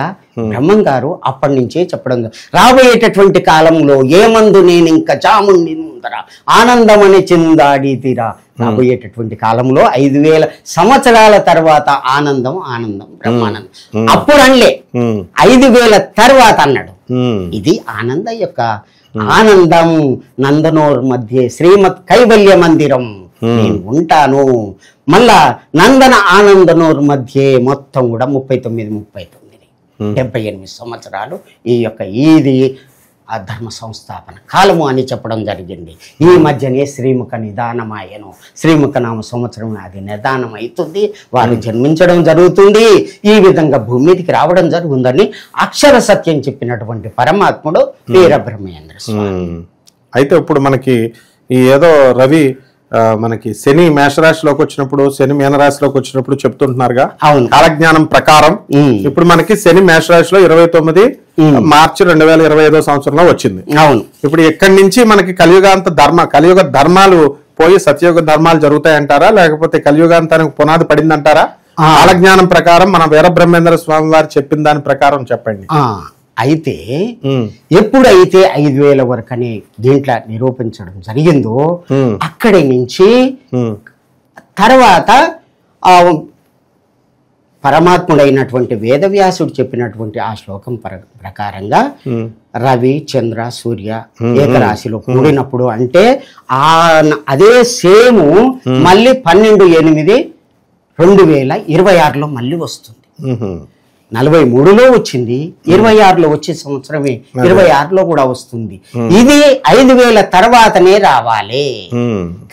B: బ్రహ్మం గారు అప్పటి నుంచే చెప్పడం రాబోయేటటువంటి కాలంలో ఏమందు నేను ఇంకా చాముండి ముందర ఆనందమని చిందాడి తీరా. రాబోయేటటువంటి కాలంలో 5000 సంవత్సరాల తర్వాత ఆనందం ఆనందం బ్రహ్మానందం. అప్పుడు అనలే, 5000 తర్వాత అన్నాడు. ఇది ఆనంద యొక్క ఆనందం. నందనోర్ మధ్య శ్రీమత్ కైవల్య మందిరం నేను ఉంటాను. మళ్ళా నందన ఆనందనోర్ మధ్య మొత్తం కూడా 39 78 సంవత్సరాలు ఈ యొక్క ఇది ఆ ధర్మ సంస్థాపన కాలము అని చెప్పడం జరిగింది. ఈ మధ్యనే శ్రీముఖ నిదానమాయను, శ్రీముఖ నామ సంవత్సరం అది నిదానం అవుతుంది, వారు జన్మించడం జరుగుతుంది, ఈ విధంగా భూమి మీదకి రావడం జరుగుతుందని అక్షర సత్యం చెప్పినటువంటి పరమాత్ముడు వీరబ్రహ్మేంద్ర స్వామి.
A: అయితే ఇప్పుడు మనకి ఈ ఏదో రవి మనకి శని మేషరాశిలోకి వచ్చినప్పుడు, శని మీనరాశిలోకి వచ్చినప్పుడు చెప్తుంటున్నారుగా కాలజ్ఞానం ప్రకారం. ఇప్పుడు మనకి శని మేషరాశిలో 29 మార్చి 2025 సంవత్సరంలో వచ్చింది.
B: అవును.
A: ఇప్పుడు ఇక్కడి నుంచి మనకి కలియుగ ధర్మాలు పోయి సత్యయుగ ధర్మాలు జరుగుతాయంటారా, లేకపోతే కలియుగాంతానికి పునాది పడిందంటారా? కాలజ్ఞానం ప్రకారం మన వీరబ్రహ్మేంద్ర స్వామి వారు చెప్పిన దాని ప్రకారం చెప్పండి.
B: అయితే ఎప్పుడైతే 5000 వరకు అని దీంట్లో నిరూపించడం జరిగిందో అక్కడి నుంచి తర్వాత పరమాత్ముడైనటువంటి వేదవ్యాసుడు చెప్పినటువంటి ఆ శ్లోకం ప్రకారంగా రవి, చంద్ర, సూర్య ఏకరాశిలో కూడినప్పుడు అంటే అదే సేము మళ్ళీ 12/8/2026లో మళ్ళీ వస్తుంది. 43లో వచ్చింది, 26లో వచ్చే సంవత్సరమే 26లో కూడా వస్తుంది. ఇది 5000 తర్వాతనే రావాలి.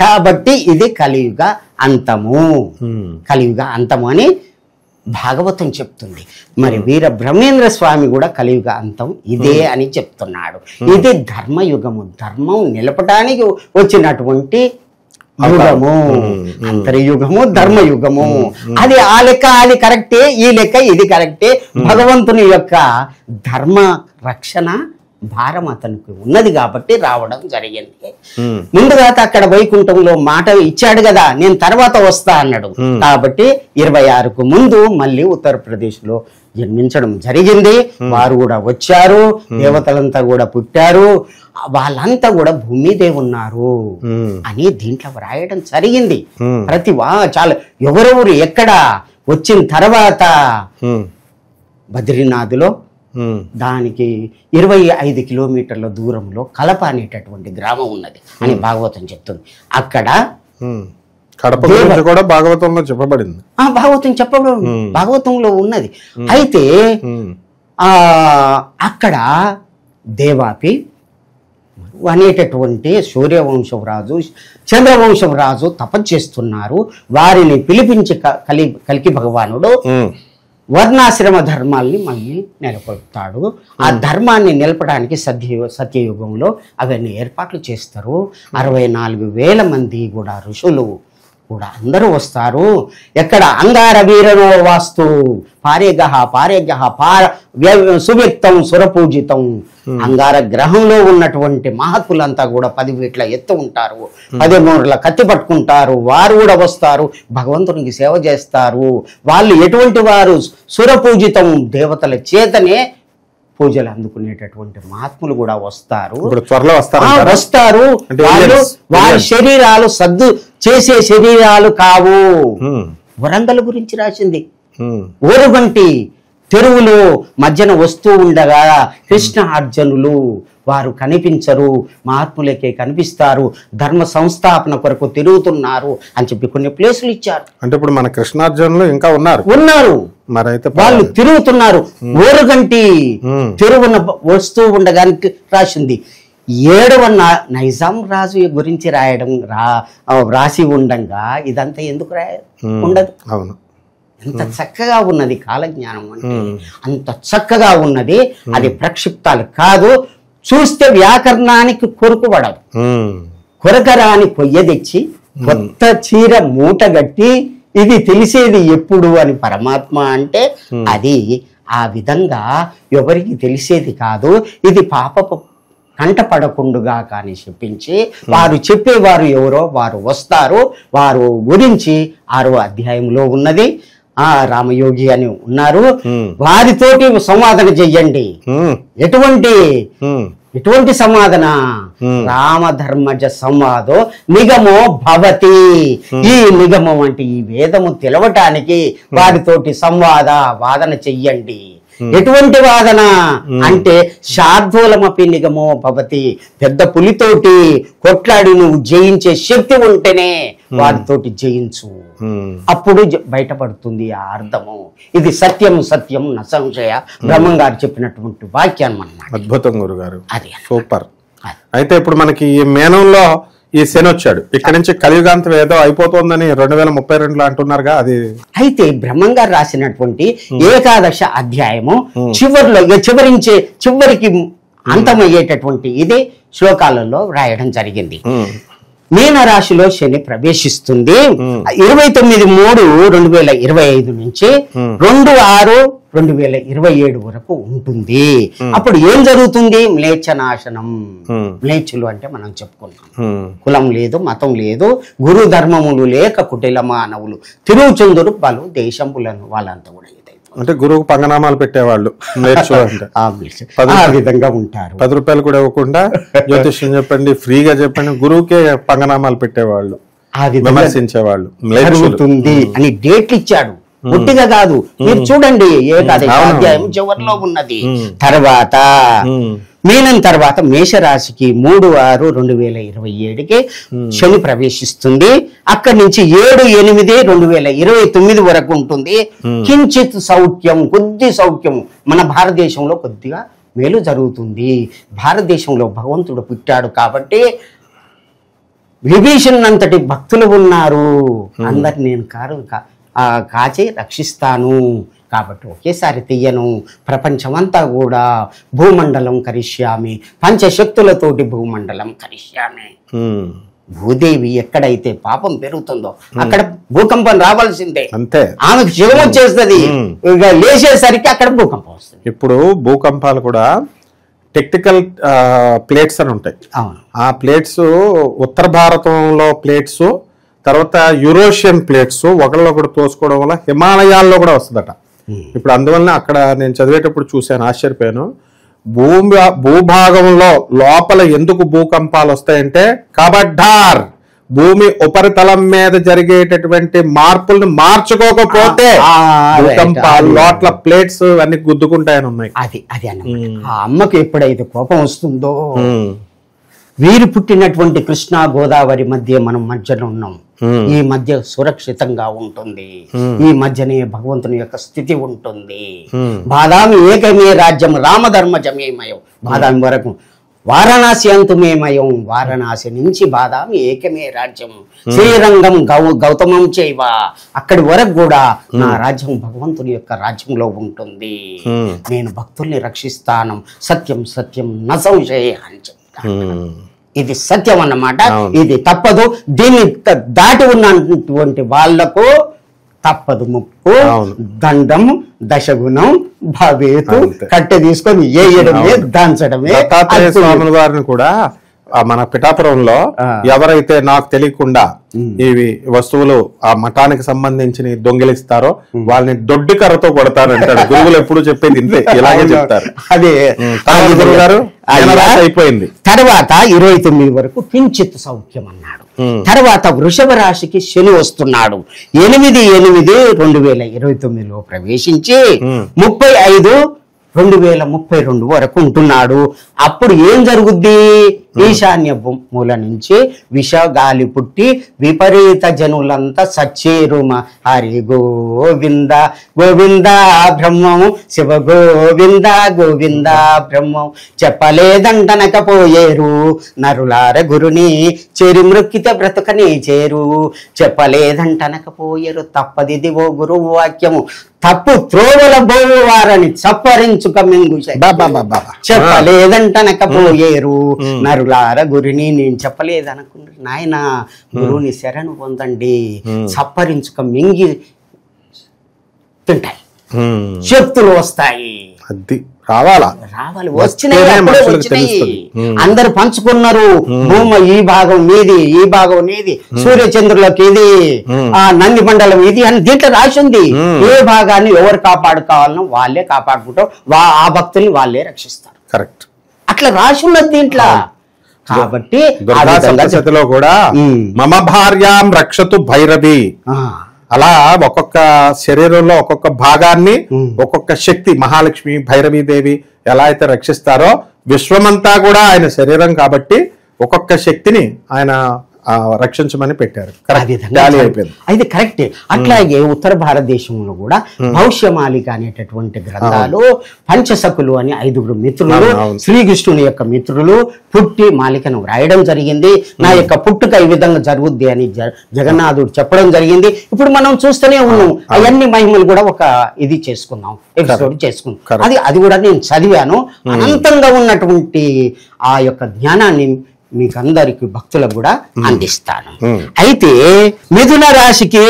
B: కాబట్టి ఇది కలియుగ అంతము, కలియుగ అంతము అని భాగవతం చెప్తుంది. మరి వీర బ్రహ్మేంద్ర స్వామి కూడా కలియుగ అంతం ఇదే అని చెప్తున్నాడు. ఇది ధర్మయుగము, ధర్మం నిలపడానికి వచ్చినటువంటి యుగము, అంతర్యుగము, ధర్మయుగము. అది ఆ లెక్క అది కరెక్టే, ఈ లెక్క ఇది కరెక్టే. భగవంతుని యొక్క ధర్మ రక్షణ భారం అతనికి ఉన్నది కాబట్టి రావడం జరిగింది. ముందుగా అక్కడ వైకుంఠంలో మాట ఇచ్చాడు కదా, నేను తర్వాత వస్తా అన్నాడు. కాబట్టి 26కు ముందు మళ్ళీ ఉత్తరప్రదేశ్ లో జన్మించడం జరిగింది. వారు కూడా వచ్చారు, దేవతలంతా కూడా పుట్టారు, వాళ్ళంతా కూడా భూమిదే ఉన్నారు అని దీంట్లో వ్రాయడం జరిగింది. చాలా ఎవరెవరు ఎక్కడ వచ్చిన తర్వాత బద్రీనాథ్లో దానికి 25 కిలోమీటర్ల దూరంలో కలప అనేటటువంటి గ్రామం ఉన్నది అని భాగవతం చెప్తుంది. అక్కడ
A: కూడా భాగవతంలో చెప్పబడింది,
B: భాగవతంలో ఉన్నది. అయితే అక్కడ దేవాపి అనేటటువంటి సూర్యవంశంరాజు, చంద్రవంశంరాజు తపస్సు చేస్తున్నారు. వారిని పిలిపించి కల్కి భగవానుడు వర్ణాశ్రమ ధర్మాల్ని మళ్ళీ నెలకొల్పుతాడు. ఆ ధర్మాన్ని నిలపడానికి సత్యయుగంలో అవన్నీ ఏర్పాట్లు చేస్తారు. 64,000 మంది కూడా ఋషులు కూడా అందరూ వస్తారు. ఎక్కడ అంగార వీరనో వాస్తు పారేగహ సువ్యక్తం సురపూజితం. అంగార గ్రహంలో ఉన్నటువంటి మహాత్ములంతా కూడా 10 ఫీట్ల ఎత్తు ఉంటారు, 13 కత్తి పట్టుకుంటారు. వారు కూడా వస్తారు, భగవంతునికి సేవ చేస్తారు. వాళ్ళు ఎటువంటి వారు? సురపూజితం, దేవతల చేతనే పూజలు అందుకునేటటువంటి మహాత్ములు కూడా వస్తారు. వస్తారు. వారి శరీరాలు సద్దు చేసే శరీరాలు కావు. వరంగల్ గురించి రాసింది. ఓరుగంటి తెరువులో మధ్యన వస్తూ ఉండగా కృష్ణ అర్జునులు వారు కనిపించరు, మహాత్ములకే కనిపిస్తారు, ధర్మ సంస్థాపన కొరకు తిరుగుతున్నారు అని చెప్పి కొన్ని ప్లేసులు ఇచ్చారు.
A: అంటే ఇప్పుడు మన కృష్ణార్జునులు ఇంకా ఉన్నారు, మరైతే
B: వాళ్ళు తిరుగుతున్నారు. ఓరుగంటి తెరువున వస్తూ ఉండగా రాసింది. 7వ నైజాం రాజు గురించి రాసి ఉండంగా ఇదంతా ఎందుకు ఉండదు? ఎంత చక్కగా ఉన్నది కాలజ్ఞానం అంటే, అంత చక్కగా ఉన్నది. అది ప్రక్షిప్తాలు కాదు, చూస్తే వ్యాకరణానికి కొరకరాని కొయ్య తెచ్చి కొత్త చీర మూట గట్టి ఇది తెలిసేది ఎప్పుడు అని పరమాత్మ అంటే అది ఆ విధంగా ఎవరికి తెలిసేది కాదు. ఇది పాపపు కంటపడకుండుగా కానీ చెప్పించి వారు చెప్పేవారు ఎవరో వారు వస్తారు. వారు గురించి 6వ అధ్యాయంలో ఉన్నది. రామయోగి అని ఉన్నారు, వారితోటి సంవాదన చెయ్యండి. ఎటువంటి సమాధాన? రామధర్మజ సంవాదో నిగమో భవతి. ఈ నిగమం అంటే ఈ వేదము తెలవటానికి వారితోటి వాదన చెయ్యండి. ఎటువంటి వాదన అంటే శార్దూలమపి నిగమో భవతి. పెద్ద పులితోటి కొట్లాడి నువ్వు జయించే శక్తి ఉంటేనే వారితోటి జయించు, అప్పుడు బయటపడుతుంది ఆ అర్థము. ఇది సత్యం సత్యం న సంశయ బ్రహ్మం గారు చెప్పినటువంటి వాక్యాన్ని అన్నమాట.
A: అద్భుతం గురుగారు, అది సూపర్. అయితే ఇప్పుడు మనకి ఈ మేనంలో ఈ శని వచ్చాడు, ఇక్కడ నుంచి కలియుగాంతం ఏదో అయిపోతుందని 2032లో అంటున్నారుగా, అది
B: అయితే బ్రహ్మం గారు రాసినటువంటి ఏకాదశ అధ్యాయము చివరికి అంతమయ్యేటటువంటి ఇది శ్లోకాలలో రాయడం జరిగింది. మీన రాశిలో శని ప్రవేశిస్తుంది 29/3/2025 నుంచి 2/6/2027 వరకు ఉంటుంది. అప్పుడు ఏం జరుగుతుంది? మ్లేచ్ఛనాశనం. మ్లేచ్చులు అంటే మనం చెప్పుకున్నాం, కులం లేదు, మతం లేదు, గురు ధర్మములు లేక కుటిల మానవులు తిరుగుచుందురు పలు దేశంపులను. వాళ్ళంతా కూడా
A: అంటే గురువుకు పంగనామాలు పెట్టేవాళ్ళు
B: ఆ విధంగా ఉంటారు.
A: 10 రూపాయలు కూడా ఇవ్వకుండా జ్యోతిష్యం చెప్పండి, ఫ్రీగా చెప్పండి, గురువుకే పంగనామాలు పెట్టేవాళ్ళు, విమర్శించేవాళ్ళు.
B: జరుగుతుంది అని డేట్లు ఇచ్చాడు, పుట్టిగా కాదు. మీరు చూడండి ఏకాదశ అధ్యాయం చివరిలో ఉన్నది. తర్వాత మీనం తర్వాత మేషరాశికి 3/6/2027కి శని ప్రవేశిస్తుంది. అక్కడి నుంచి 7/8/2029 వరకు ఉంటుంది. కించిత్ సౌఖ్యం, కొద్ది సౌఖ్యం. మన భారతదేశంలో కొద్దిగా మేలు జరుగుతుంది. భారతదేశంలో భగవంతుడు పుట్టాడు కాబట్టి విభీషణ్ అంతటి భక్తులు ఉన్నారు. అందరు నేను కాచి రక్షిస్తాను కాబట్టి ఒకేసారి తీయను. ప్రపంచమంతా కూడా భూమండలం కరిష్యామి, పంచశక్తులతోటి భూమండలం కరిష్యామి. భూదేవి ఎక్కడైతే పాపం పెరుగుతుందో అక్కడ భూకంపం రావాల్సిందే, అంతే. ఆమెకు శివం వచ్చేస్తుంది, లేచేసరికి అక్కడ భూకంపం వస్తుంది.
A: ఇప్పుడు భూకంపాలు కూడా టెక్టికల్ ప్లేట్స్ అని ఉంటాయి. ఆ ప్లేట్స్ ఉత్తర భారతంలో ప్లేట్స్, తర్వాత యూరోషియన్ ప్లేట్స్ ఒకళ్ళొకడు తోసుకోవడం వల్ల హిమాలయాల్లో కూడా వస్తుందట. ఇప్పుడు అందువల్ల అక్కడ నేను చదివేటప్పుడు చూశాను, ఆశ్చర్యపోయాను. భూభాగంలో లోపల ఎందుకు భూకంపాలు వస్తాయంటే కబడ్డార్, భూమి ఉపరితలం మీద జరిగేటటువంటి మార్పుల్ని మార్చుకోకపోతే భూకంపాలు లోట్ల ప్లేట్స్ అన్ని గుద్దుకుంటాయని ఉన్నాయి.
B: అది ఆ అమ్మకు ఎప్పుడైతే కోపం వస్తుందో, వీరు పుట్టినటువంటి కృష్ణా గోదావరి మధ్య మనం మధ్యలో ఉన్నాం. ఈ మధ్య సురక్షితంగా ఉంటుంది, ఈ మధ్యనే భగవంతుని యొక్క స్థితి ఉంటుంది. బాదామి ఏకమే రాజ్యం రామధర్మజమేమయం. బాదామి వరకు వారణాసి అంతుమేమయం, వారణాసి నుంచి బాదామి ఏకమే రాజ్యం. శ్రీరంగం గౌతమం చేయవ, అక్కడి వరకు కూడా నా రాజ్యం భగవంతుని యొక్క రాజ్యంలో ఉంటుంది. నేను భక్తుల్ని రక్షిస్తాను, సత్యం సత్యం న సంశయ అని చెప్తాను. ఇది సత్యం అన్నమాట, ఇది తప్పదు. దీన్ని దాటి ఉన్నటువంటి వాళ్లకు తప్పదు ముప్పు, దండం, దశగుణం, భవేతు, కట్టె తీసుకొని ఏయడమే, దంచడమే.
A: స్వాముల వారిని కూడా మన పిఠాపురంలో ఎవరైతే నాకు తెలియకుండా ఇవి వస్తువులు ఆ మఠానికి సంబంధించి దొంగిలిస్తారో వాళ్ళని దొడ్డి కర్రతో కొడతారంటాడు. గురువులు ఎప్పుడు చెప్పేది ఇంతే, ఇలాగే చెప్తారు.
B: అదే
A: గారు అయిపోయింది.
B: తర్వాత 29 వరకు కించిత్ సౌఖ్యం అన్నాడు. తర్వాత వృషభ రాశికి శని వస్తున్నాడు. 8/8/2029లో ప్రవేశించి 35/2032 వరకు ఉంటున్నాడు. అప్పుడు ఏం జరుగుద్ది? ఈశాన్య మూల నుంచి విషగాలి పుట్టి విపరీత జనులంతా సచ్చేరుమ. హరి గోవింద గోవింద బ్రహ్మము, శివ గోవింద గోవింద బ్రహ్మం. చెప్పలేదంటనకపోయేరు నరులార గురుని, చేరి మృక్కిత బ్రతుకని చేరు. చెప్పలేదంటనకపోయేరు, తప్పదిదివో గురువు వాక్యము. తప్పు త్రోవల బోవు వారని చప్పరించుక మింగు. చెప్పలేదంట వెంటనకపోయేరు నరులార గురిని నేను చెప్పలేదు అనుకున్నారు. నాయన గురువుని శరణు పొందండి, చప్పరించుక మింగి తింటాయి, శక్తులు వస్తాయి.
A: అది రావాలి,
B: వచ్చినాయి. అందరు పంచుకున్నారు. భూమి ఈ భాగం మీది, ఈ భాగం నీది, సూర్యచంద్రులకు ఇది, ఆ నంది మండలం ఇది అని దీంట్లో రాసింది. ఏ భాగాన్ని ఎవరు కాపాడుకోవాలనో వాళ్ళే కాపాడుకుంటారు, ఆ భక్తుల్ని వాళ్ళే రక్షిస్తారు.
A: కరెక్ట్,
B: అట్లా రాసి ఉన్నది దీంట్లో. కాబట్టి
A: సప్తశతిలో కూడా మమ భార్యాం రక్షతు భైరవి, అలా ఒక్కొక్క శరీరంలో ఒక్కొక్క భాగాన్ని ఒక్కొక్క శక్తి మహాలక్ష్మి భైరవీదేవి ఎలా అయితే రక్షిస్తారో, విశ్వమంతా కూడా ఆయన శరీరం కాబట్టి ఒక్కొక్క శక్తిని ఆయన రక్షించమని పెట్టారు.
B: అయితే కరెక్టే. అట్లాగే ఉత్తర భారతదేశంలో కూడా భవిష్యమాలిక అనేటటువంటి గ్రంథాలు, పంచసకులు అని 5 మిత్రులు, శ్రీకృష్ణుని యొక్క మిత్రులు పుట్టి మాలికను వ్రాయడం జరిగింది. నా యొక్క పుట్టుక ఈ విధంగా జరుగుద్ది అని జగన్నాథుడు చెప్పడం జరిగింది. ఇప్పుడు మనం చూస్తూనే ఉన్నాం. అవన్నీ మహిమలు కూడా ఒక ఇది చేసుకున్నాం, ఎపిసోడ్ చేసుకున్నాం. అది కూడా నేను చదివాను. అనంతంగా ఉన్నటువంటి ఆ యొక్క జ్ఞానాన్ని మీకు అందరికి భక్తులకు కూడా అందిస్తాను. అయితే మిథున రాశికి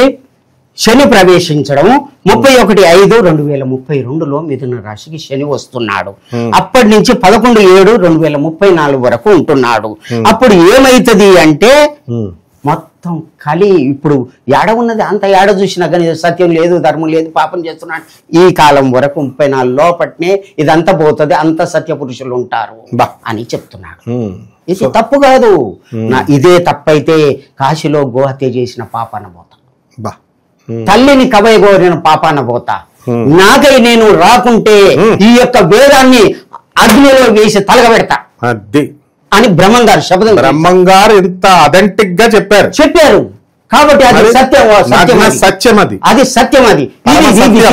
B: శని ప్రవేశించడం 31/5/2032లో మిథున రాశికి శని వస్తున్నాడు. అప్పటి నుంచి 11/7/2034 వరకు ఉంటున్నాడు. అప్పుడు ఏమైతుంది అంటే మొత్తం కలి, ఇప్పుడు ఏడ ఉన్నది అంత ఏడ చూసినా కానీ సత్యం లేదు, ధర్మం లేదు, పాపం చేస్తున్నాడు. ఈ కాలం వరకు 34 లోపట్నే ఇదంతా పోతుంది, అంత సత్య పురుషులు ఉంటారు అని చెప్తున్నాడు. ఇది తప్పు కాదు. ఇదే తప్పైతే కాశీలో గోహత్య చేసిన పాపాన పోతా, తల్లిని కవయ కోరిన పాపాన పోతా, నాకై నేను రాకుంటే ఈ యొక్క వేదాన్ని అగ్నిలో వేసి తలగబెడతా అని బ్రహ్మంగారు శబ్దం,
A: బ్రహ్మంగారు ఎంత అథెంటిక్ గా చెప్పారు.
B: కాబట్టి అది
A: సత్యం,
B: అది సత్యం. అది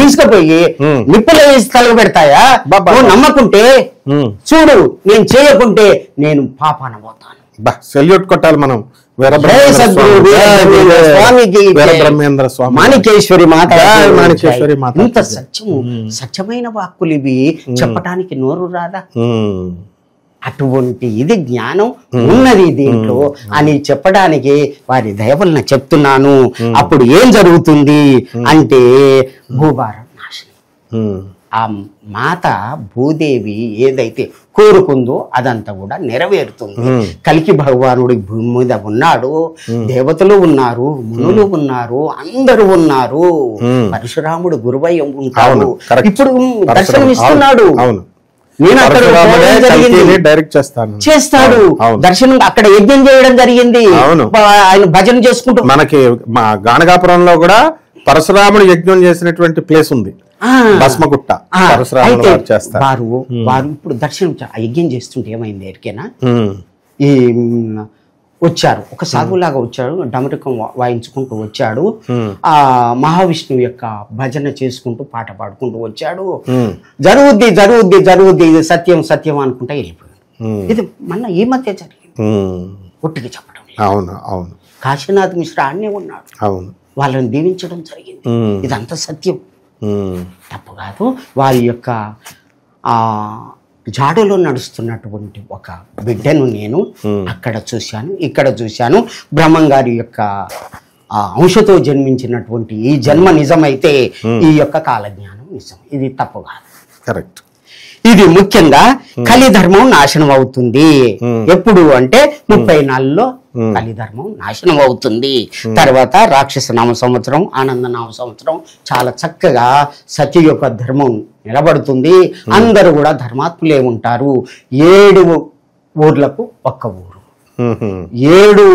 B: తీసుకుపోయి నిప్పులో వేసి తలగబెడతాయా? నమ్మకుంటే చూడు, నేను చేయకుంటే నేను పాపాన పోతాను.
A: సెల్యూట్ కొట్టాలి మనం.
B: మాణికేశ్వరి మాత, ఇంత సత్యము, సత్యమైన వాక్కులు ఇవి చెప్పటానికి నోరు రాదా? అటువంటి ఇది జ్ఞానం ఉన్నది దీంట్లో అని చెప్పడానికి వారి దయ వలన చెప్తున్నాను. అప్పుడు ఏం జరుగుతుంది అంటే భూభారం నాశనం. ఆ మాత భూదేవి ఏదైతే కోరుకుందో అదంతా కూడా నెరవేరుతుంది. కలికి భగవానుడు భూమి మీద ఉన్నాడు, దేవతలు ఉన్నారు, మునులు ఉన్నారు, అందరూ ఉన్నారు. పరశురాముడు గురువై ఉంటాడు. ఇప్పుడు దర్శనం ఇస్తున్నాడు. నేను అక్కడ
A: డైరెక్ట్
B: చేస్తాడు దర్శనం. అక్కడ యజ్ఞం చేయడం జరిగింది, ఆయన భజన చేసుకుంటూ.
A: మనకి మా గానగాపురంలో కూడా పరశురాముడు యజ్ఞం చేసినటువంటి ప్లేస్ ఉంది, భస్మగుట్ట.
B: వారు ఇప్పుడు దర్శనం యజ్ఞం చేస్తుంటే ఏమైంది ఎరికేనా, ఈ వచ్చారు, ఒక సాధువులాగా వచ్చాడు, డమరుకం వాయించుకుంటూ వచ్చాడు, ఆ మహావిష్ణువు యొక్క భజన చేసుకుంటూ పాట పాడుకుంటూ వచ్చాడు. జరుగుద్ది జరుగుద్ది జరుగుద్ది, ఇది సత్యం సత్యం అనుకుంటా వెళ్ళిపోయాడు. ఇది మొన్న ఈ మధ్య జరిగింది, ఒట్టిగా చెప్పడం.
A: అవును అవును,
B: కాశీనాథ్ మిశ్రా అన్నే ఉన్నాడు, వాళ్ళని దీవించడం జరిగింది. ఇదంతా సత్యం, తప్పు కాదు. వారి యొక్క ఆ జాడలో నడుస్తున్నటువంటి ఒక బిడ్డను నేను అక్కడ చూశాను, ఇక్కడ చూశాను. బ్రహ్మంగారి యొక్క అంశతో జన్మించినటువంటి ఈ జన్మ నిజమైతే ఈ యొక్క కాలజ్ఞానం నిజం, ఇది తప్పు కాదు.
A: కరెక్ట్.
B: ఇది ముఖ్యంగా కలిధర్మం నాశనం అవుతుంది. ఎప్పుడు అంటే 34లో కలిధర్మం నాశనం అవుతుంది. తర్వాత రాక్షస నామ సంవత్సరం, ఆనంద నామ సంవత్సరం చాలా చక్కగా సత్య యొక్క ధర్మం నిలబడుతుంది. అందరూ కూడా ధర్మాత్ములే ఉంటారు. 7 ఊర్లకు ఒక్క ఊరు, 7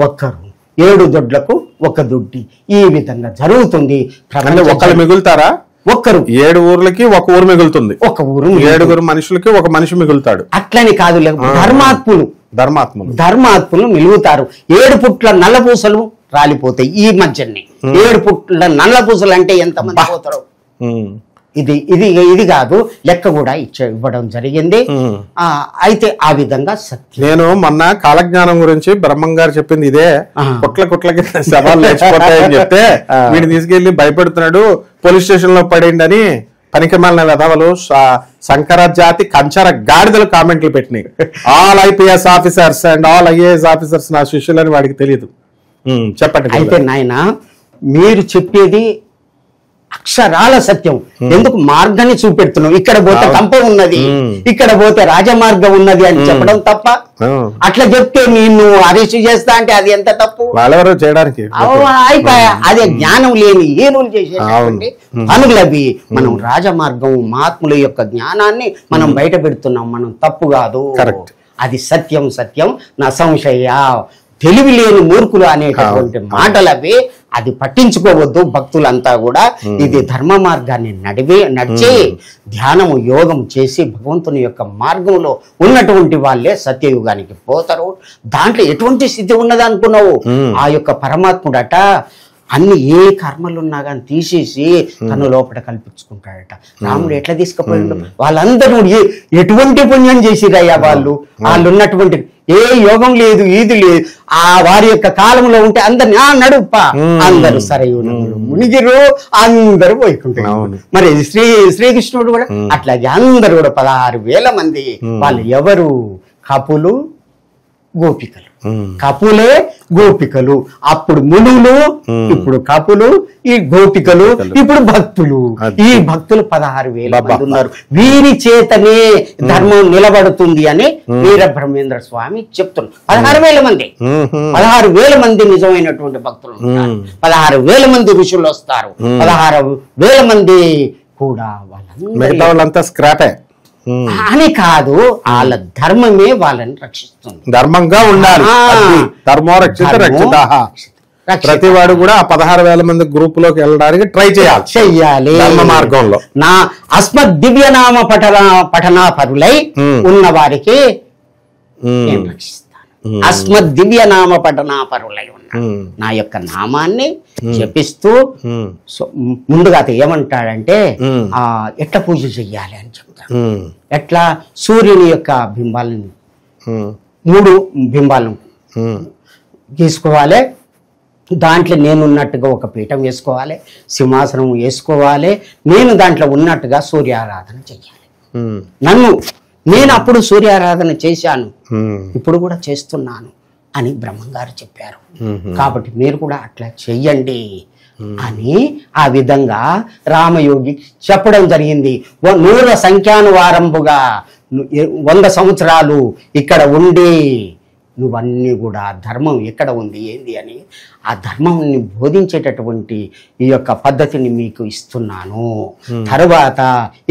B: ఒక్కరు, 7 దొడ్లకు ఒక దొడ్డి, ఈ విధంగా జరుగుతుంది.
A: ఒకళ్ళు మిగులుతారా?
B: ఒక్కరు.
A: 7 ఊర్లకి ఒక ఊరు మిగులుతుంది,
B: ఒక ఊరు.
A: 7 మనుషులకి ఒక మనిషి మిగులుతాడు.
B: అట్లని కాదు, ధర్మాత్ములు మిలుగుతారు. 7 పుట్ల నల్లపూసలు రాలిపోతాయి ఈ మధ్యనే. 7 పుట్ల నల్లపూసలు అంటే ఎంతమంది పోతారు? ఇది కాదు, లెక్క కూడా ఇవ్వడం జరిగింది. అయితే ఆ విధంగా సత్యం.
A: నేను మొన్న కాలజ్ఞానం గురించి బ్రహ్మంగారు చెప్పింది ఇదే. కుట్లకి శవాలు లేచిపోతాయని చెప్తే వీడిని తీసుకెళ్లి భయపెడుతున్నాడు, పోలీస్ స్టేషన్ లో పడేయండి అని పనికిమాలిన వెధవలు శంకర జాతి కంచర గాడిదలు కామెంట్లు పెట్టినాయి. All IPS officers and all IAS officers నా శిష్యులని వాడికి తెలియదు. చెప్పండి.
B: అయితే నాయన మీరు చెప్పేది అక్షరాల సత్యం. ఎందుకు మార్గాన్ని చూపెడుతున్నావు? ఇక్కడ పోతే కంప ఉన్నది, ఇక్కడ పోతే రాజమార్గం ఉన్నది అని చెప్పడం తప్ప. అట్లా చెప్తే నిన్ను అరెస్ట్ చేస్తా అంటే అది ఎంత తప్పు?
A: వాళ్ళెవరో చేయడానికి
B: అయిపోయా. అదే జ్ఞానం లేని ఏనులు చేసేటువంటి పనులు అవి. మనం రాజమార్గం మహాత్ముల యొక్క జ్ఞానాన్ని మనం బయట పెడుతున్నాం. మనం తప్పు కాదు, అది సత్యం. సత్యం నా సంశయ. తెలివి లేని మూర్ఖులు అనేటటువంటి మాటలు అవి. అది పట్టించుకోవద్దు భక్తులంతా కూడా. ఇది ధర్మ మార్గాన్ని నడిచి ధ్యానము యోగం చేసి భగవంతుని యొక్క మార్గంలో ఉన్నటువంటి వాళ్ళే సత్యయుగానికి పోతారు. దాంట్లో ఎటువంటి స్థితి ఉన్నది అనుకున్నావు? ఆ యొక్క పరమాత్ముడట అన్ని ఏ కర్మలున్నా కానీ తీసేసి తను లోపల కల్పించుకుంటాడట. రాముడు ఎట్లా తీసుకుపోయాడు? వాళ్ళందరూ ఎటువంటి పుణ్యం చేసిరయ్యా వాళ్ళు ఉన్నటువంటి ఏ యోగం లేదు, ఈది లేదు. ఆ వారి యొక్క కాలంలో ఉంటే అందరిని నడుప్ప అందరూ సరయుడు మునిగిరు, అందరూ పోయికుంటారు. మరి శ్రీకృష్ణుడు కూడా అట్లాగే అందరూ కూడా 16,000 మంది. వాళ్ళు ఎవరు? కపులు, గోపికలు. కపులే గోపికలు. అప్పుడు మునులు, ఇప్పుడు కపులు, ఈ గోపికలు, ఇప్పుడు భక్తులు. ఈ భక్తులు 16,000 మంది ఉన్నారు. వీరి చేతనే ధర్మం నిలబడుతుంది అని వీరబ్రహ్మేంద్ర స్వామి చెప్తున్నారు. 16,000 మంది, 16,000 మంది నిజమైనటువంటి భక్తులు ఉంటారు. 16,000 మంది ఋషులు వస్తారు. 16,000 మంది కూడా
A: వాళ్ళంతా స్క్రాపే
B: అని కాదు, వాళ్ళ ధర్మమే వాళ్ళని రక్షిస్తుంది.
A: ధర్మంగా ఉండాలి. ధర్మో రక్షిత రక్షిత. ప్రతి వాడు కూడా ఆ 16,000 మంది గ్రూప్ లోకి వెళ్ళడానికి ట్రై చెయ్యాలి ధర్మ మార్గంలో.
B: నా అస్మద్ దివ్యనామ పఠనా పరులై ఉన్న వారికి నేను రక్షిస్తాను. అస్మద్ దివ్యనామ పఠనా పరులై ఉన్న నా యొక్క నామాన్ని జపిస్తూ ముందుగా ఏమంటాడంటే ఎట్లా పూజ చెయ్యాలి అని చెప్తాడు. ఎట్లా? సూర్యుని యొక్క బింబాలను 3 బింబాలను తీసుకోవాలి. దాంట్లో నేనున్నట్టుగా ఒక పీఠం వేసుకోవాలి, సింహాసనం వేసుకోవాలి. నేను దాంట్లో ఉన్నట్టుగా సూర్యారాధన చెయ్యాలి. నేను అప్పుడు సూర్యారాధన చేశాను, ఇప్పుడు కూడా చేస్తున్నాను అని బ్రహ్మంగారు చెప్పారు. కాబట్టి మీరు కూడా అట్లా చెయ్యండి అని ఆ విధంగా రామయోగి చెప్పడం జరిగింది. 100 సంఖ్యానువారంభుగా 100 సంవత్సరాలు ఇక్కడ ఉండి నువ్వన్నీ కూడా ధర్మం ఎక్కడ ఉంది ఏంది అని ఆ ధర్మాన్ని బోధించేటటువంటి ఈ యొక్క పద్ధతిని మీకు ఇస్తున్నాను. తరువాత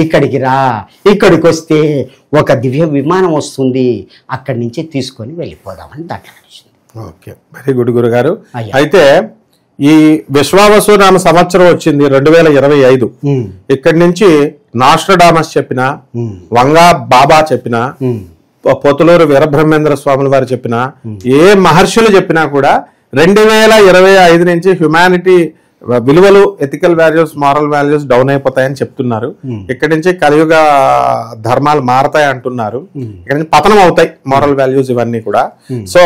B: ఇక్కడికి రా, ఇక్కడికి వస్తే ఒక దివ్య విమానం వస్తుంది, అక్కడి నుంచి తీసుకొని వెళ్ళిపోదామని దాంట్లో.
A: ఓకే, వెరీ గుడ్ గురుగారు. అయితే ఈ విశ్వావసు నామ సంవత్సరం వచ్చింది 2025. ఇక్కడి నుంచి నాస్ట్రడామస్ చెప్పిన, వంగా బాబా చెప్పిన, పొతులూరు వీరబ్రహ్మేంద్ర స్వాముల వారు చెప్పిన, ఏ మహర్షులు చెప్పినా కూడా 2025 నుంచి హ్యుమానిటీ విలువలు, ethical values, moral values down అయిపోతాయని చెప్తున్నారు. ఇక్కడి నుంచి కలియుగ ధర్మాలు మారతాయి అంటున్నారు. ఇక్కడ నుంచి పతనం అవుతాయి మారల్ వాల్యూస్ ఇవన్నీ కూడా. సో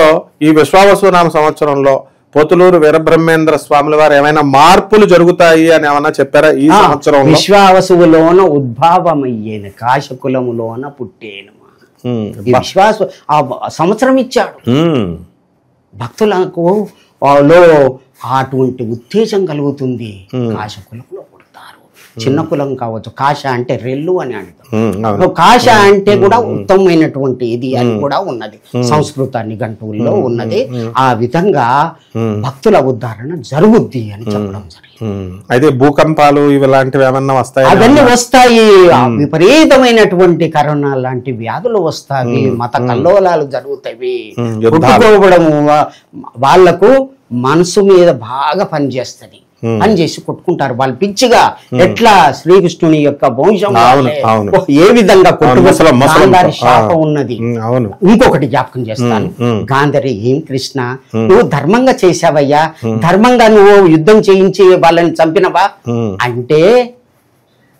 A: ఈ విశ్వావసు నామ సంవత్సరంలో పొతులూరు వీరబ్రహ్మేంద్ర స్వాముల వారు ఏమైనా మార్పులు జరుగుతాయి అని ఏమన్నా చెప్పారా ఈ సంవత్సరం?
B: విశ్వావసువులోన ఉద్భావమయ్యేను, కాశకులములోన పుట్టేను. విశ్వాస ఆ సంవత్సరం ఇచ్చాడు భక్తులకు. అటువంటి ఉత్తేజం కలుగుతుంది. కాశకులంలో పుడతారు. చిన్న కులం కావచ్చు. కాశ అంటే రెల్లు అని అంటారు. కాశ అంటే కూడా ఉత్తమమైనటువంటి ఇది అని కూడా ఉన్నది, సంస్కృత నిఘంటువుల్లో ఉన్నది. ఆ విధంగా భక్తుల ఉద్ధరణ జరుగుద్ది అని చెప్పడం జరిగింది.
A: అయితే భూకంపాలు ఇలాంటివి ఏమన్నా వస్తాయి?
B: అవన్నీ వస్తాయి. విపరీతమైనటువంటి కరోనా లాంటి వ్యాధులు వస్తాయి. మత కల్లోలాలు జరుగుతాయి. కొట్టుకోవడము వాళ్లకు మనసు మీద బాగా పనిచేస్తుంది. పనిచేసి కొట్టుకుంటారు వాళ్ళు పిచ్చిగా. ఎట్లా శ్రీకృష్ణుని యొక్క వంశం ఏ విధంగా గాంధారి శాపం ఉన్నది. ఇంకొకటి జ్ఞాపకం చేస్తాను. గాంధారి, ఏం కృష్ణ నువ్వు ధర్మంగా చేసావయ్యా, ధర్మంగా నువ్వు యుద్ధం చేయించి వాళ్ళని చంపినవా అంటే,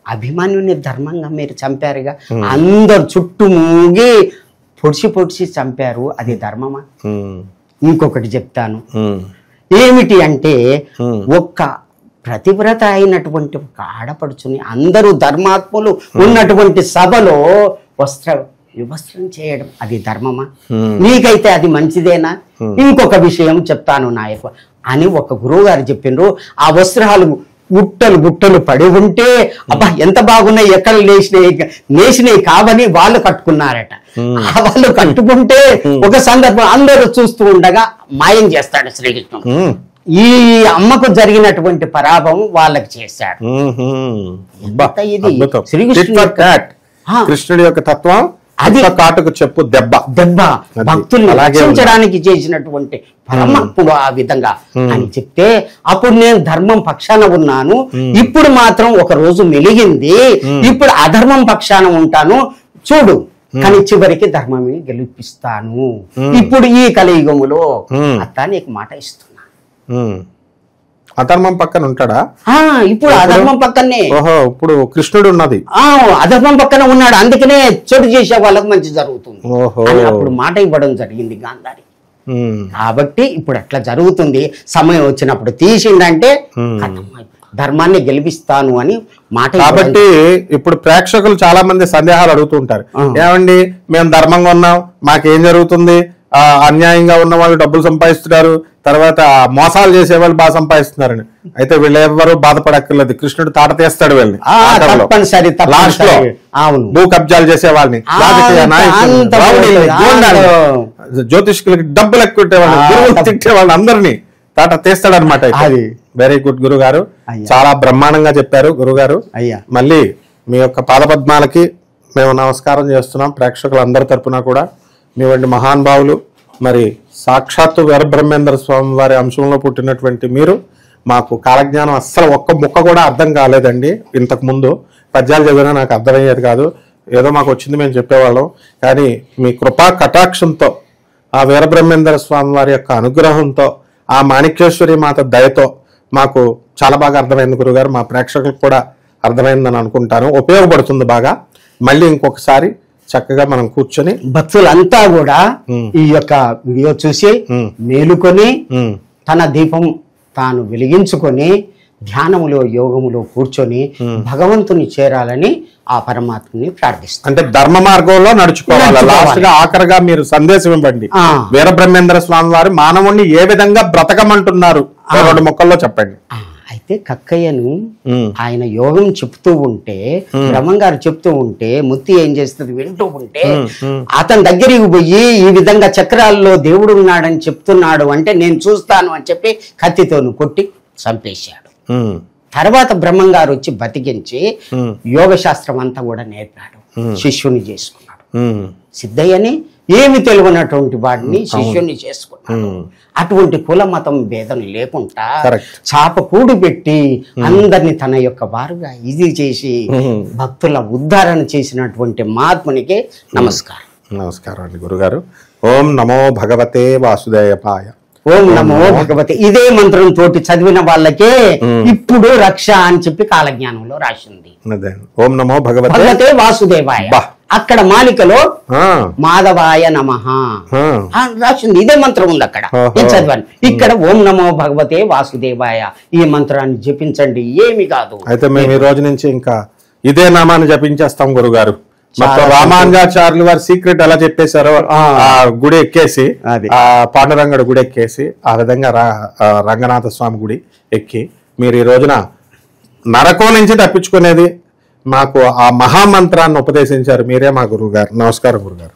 B: అభిమన్యుని ధర్మంగా మీరు చంపారుగా, అందరు చుట్టూ మూగి పొడిచి పొడిచి చంపారు, అది ధర్మమా? ఇంకొకటి చెప్తాను. ఏమిటి అంటే, ఒక్క ప్రతివ్రత అయినటువంటి ఒక ఆడపడుచుని అందరూ ధర్మాత్ములు ఉన్నటువంటి సభలో వివస్త్రం చేయడం అది ధర్మమా? నీకైతే అది మంచిదేనా? ఇంకొక విషయం చెప్తాను నాయకు అని ఒక గురువు గారు చెప్పిండ్రు. ఆ వస్త్రాలు గుట్టలు పడి ఉంటే అబ్బా ఎంత బాగున్నాయి, ఎక్కడ నేసినాయి కావని వాళ్ళు కట్టుకున్నారట. వాళ్ళు కట్టుకుంటే ఒక సందర్భం అందరూ చూస్తూ ఉండగా మాయం చేస్తాడు శ్రీకృష్ణుడు. ఈ అమ్మకు జరిగినటువంటి పరాభవం వాళ్ళకి చేశాడు. ఇది
A: కృష్ణుడి యొక్క తత్వం, అది కాటుకు చెప్పు దెబ్బ
B: భక్తుల్ని రక్షించడానికి చేసినటువంటి పరమాత్ముడు ఆ విధంగా అని చెప్తే అప్పుడు నేను ధర్మం పక్షాన ఉన్నాను, ఇప్పుడు మాత్రం ఒక రోజు మెలిగింది, ఇప్పుడు అధర్మం పక్షాన ఉంటాను చూడు, కానీ చివరికి ధర్మమే గెలిపిస్తాను ఇప్పుడు ఈ కలియుగములో అత్త నీకు మాట ఇస్తున్నా.
A: అధర్మం పక్కన ఉంటాడా?
B: ఇప్పుడు అధర్మం పక్కనే.
A: ఇప్పుడు కృష్ణుడు ఉన్నది
B: అధర్మం పక్కన ఉన్నాడు, అందుకనే చెడు చేసే వాళ్ళకు మంచి జరుగుతుంది అని అప్పుడు మాట ఇవ్వడం జరిగింది గాంధారి. కాబట్టి ఇప్పుడు అట్లా జరుగుతుంది. సమయం వచ్చినప్పుడు తీసిందంటే ధర్మాన్ని గెలిపిస్తాను అని మాట.
A: కాబట్టి ఇప్పుడు ప్రేక్షకులు చాలా మంది సందేహాలు అడుగుతుంటారు, ఏమండి మేము ధర్మంగా ఉన్నాం, మాకేం జరుగుతుంది, అన్యాయంగా ఉన్న వాళ్ళు డబ్బులు సంపాదిస్తున్నారు, తర్వాత మోసాలు చేసే వాళ్ళు బాగా సంపాదిస్తున్నారని. అయితే వీళ్ళు ఎవరు బాధపడక్కర్లేదు, కృష్ణుడు తాట తీస్తాడు వీళ్ళని. లాస్ట్ లో భూ కబ్జాలు చేసే వాళ్ళని, జ్యోతిష్కులకి డబ్బులు ఎక్కువ వాళ్ళని, గురువులు తిట్టే వాళ్ళని అందరినీ తాట తీస్తాడు అనమాట. వెరీ గుడ్ గురుగారు, చాలా బ్రహ్మాండంగా చెప్పారు గురుగారు. మళ్ళీ మీ యొక్క పాదపద్మాలకి మేము నమస్కారం చేస్తున్నాం ప్రేక్షకులందరి తరపున కూడా. మీ వంటి మహానుభావులు, మరి సాక్షాత్తు వీరబ్రహ్మేంద్ర స్వామి వారి అంశంలో పుట్టినటువంటి మీరు, మాకు కాలజ్ఞానం అస్సలు ఒక్క ముక్క కూడా అర్థం కాలేదండి. ఇంతకు ముందు పద్యాలు చదివినా నాకు అర్థమయ్యేది కాదు, ఏదో మాకు వచ్చింది మేము చెప్పేవాళ్ళం. కానీ మీ కృపా కటాక్షంతో, ఆ వీరబ్రహ్మేంద్ర స్వామి వారి యొక్క అనుగ్రహంతో, ఆ మాణిక్యేశ్వరి మాత దయతో మాకు చాలా బాగా అర్థమైంది గురుగారు. మా ప్రేక్షకులకు కూడా అర్థమైందని అనుకుంటాను, ఉపయోగపడుతుంది బాగా. మళ్ళీ ఇంకొకసారి చక్కగా మనం కూర్చొని
B: భక్తులంతా కూడా ఈ యొక్క వీడియో చూసి మేలుకొని తన దీపం తాను వెలిగించుకొని ధ్యానములో యోగములో కూర్చొని భగవంతుని చేరాలని ఆ పరమాత్మని ప్రార్థిస్తాం.
A: అంటే ధర్మ మార్గంలో నడుచుకోవాలి. లాస్ట్ గా ఆఖరిగా మీరు సందేశం ఇవ్వండి, వీరబ్రహ్మేంద్ర స్వామి వారు మానవుణ్ణి ఏ విధంగా బ్రతకమంటున్నారు, 2 ముక్కల్లో చెప్పండి.
B: అయితే కక్కయ్యను ఆయన యోగం చెప్తూ ఉంటే, బ్రహ్మంగారు చెప్తూ ఉంటే ముత్తి ఏం చేస్తుంది వింటూ ఉంటే, అతని దగ్గరికి పోయి ఈ విధంగా చక్రాల్లో దేవుడు ఉన్నాడని చెప్తున్నాడు అంటే నేను చూస్తాను అని చెప్పి కత్తితోను కొట్టి చంపేశాడు. తర్వాత బ్రహ్మంగారు వచ్చి బతికించి యోగ శాస్త్రం అంతా కూడా నేర్పాడు, శిష్యుని చేసుకున్నాడు. సిద్ధయ్యని ఏమి తెలియనటువంటి వాడిని శిష్యుని చేసుకున్నాడు. అటువంటి కుల మతం భేదం లేకుండా చాప కూడు పెట్టి అందరినీ తన యొక్క వారుగా ఇది చేసి భక్తుల ఉద్ధారణ చేసినటువంటి మహాత్మునికి నమస్కారం.
A: నమస్కారం అండి గురుగారు. ఓం నమో భగవతే వాసుదేవాయ.
B: ఓం నమో భగవతే ఇదే మంత్రం తోటి చదివిన వాళ్ళకే ఇప్పుడు రక్ష అని చెప్పి కాలజ్ఞానంలో రాసింది.
A: ఓం నమో
B: భగవతే వాసుదేవాయ. అక్కడ మాలికలో మాధవాయ నమః రాసింది, ఇదే మంత్రం ఉంది అక్కడ. నేను చదివాను. ఇక్కడ ఓం నమో భగవతే వాసుదేవాయ ఈ మంత్రాన్ని జపించండి, ఏమి కాదు.
A: అయితే మేము ఈ రోజు నుంచి ఇంకా ఇదే నామాన్ని జపించేస్తాం గురుగారు. మొత్తం రామానుజాచార్యులు వారి సీక్రెట్ ఎలా చెప్పేశారో ఆ గుడి ఎక్కేసి, ఆ పాండురంగడు గుడి ఎక్కేసి, ఆ విధంగా రంగనాథ స్వామి గుడి ఎక్కి మీరు ఈ రోజున నరకం నుంచి తప్పించుకునేది మాకు ఆ మహామంత్రాన్ని ఉపదేశించారు మీరే మా గురువు గారు. నమస్కారం గురుగారు.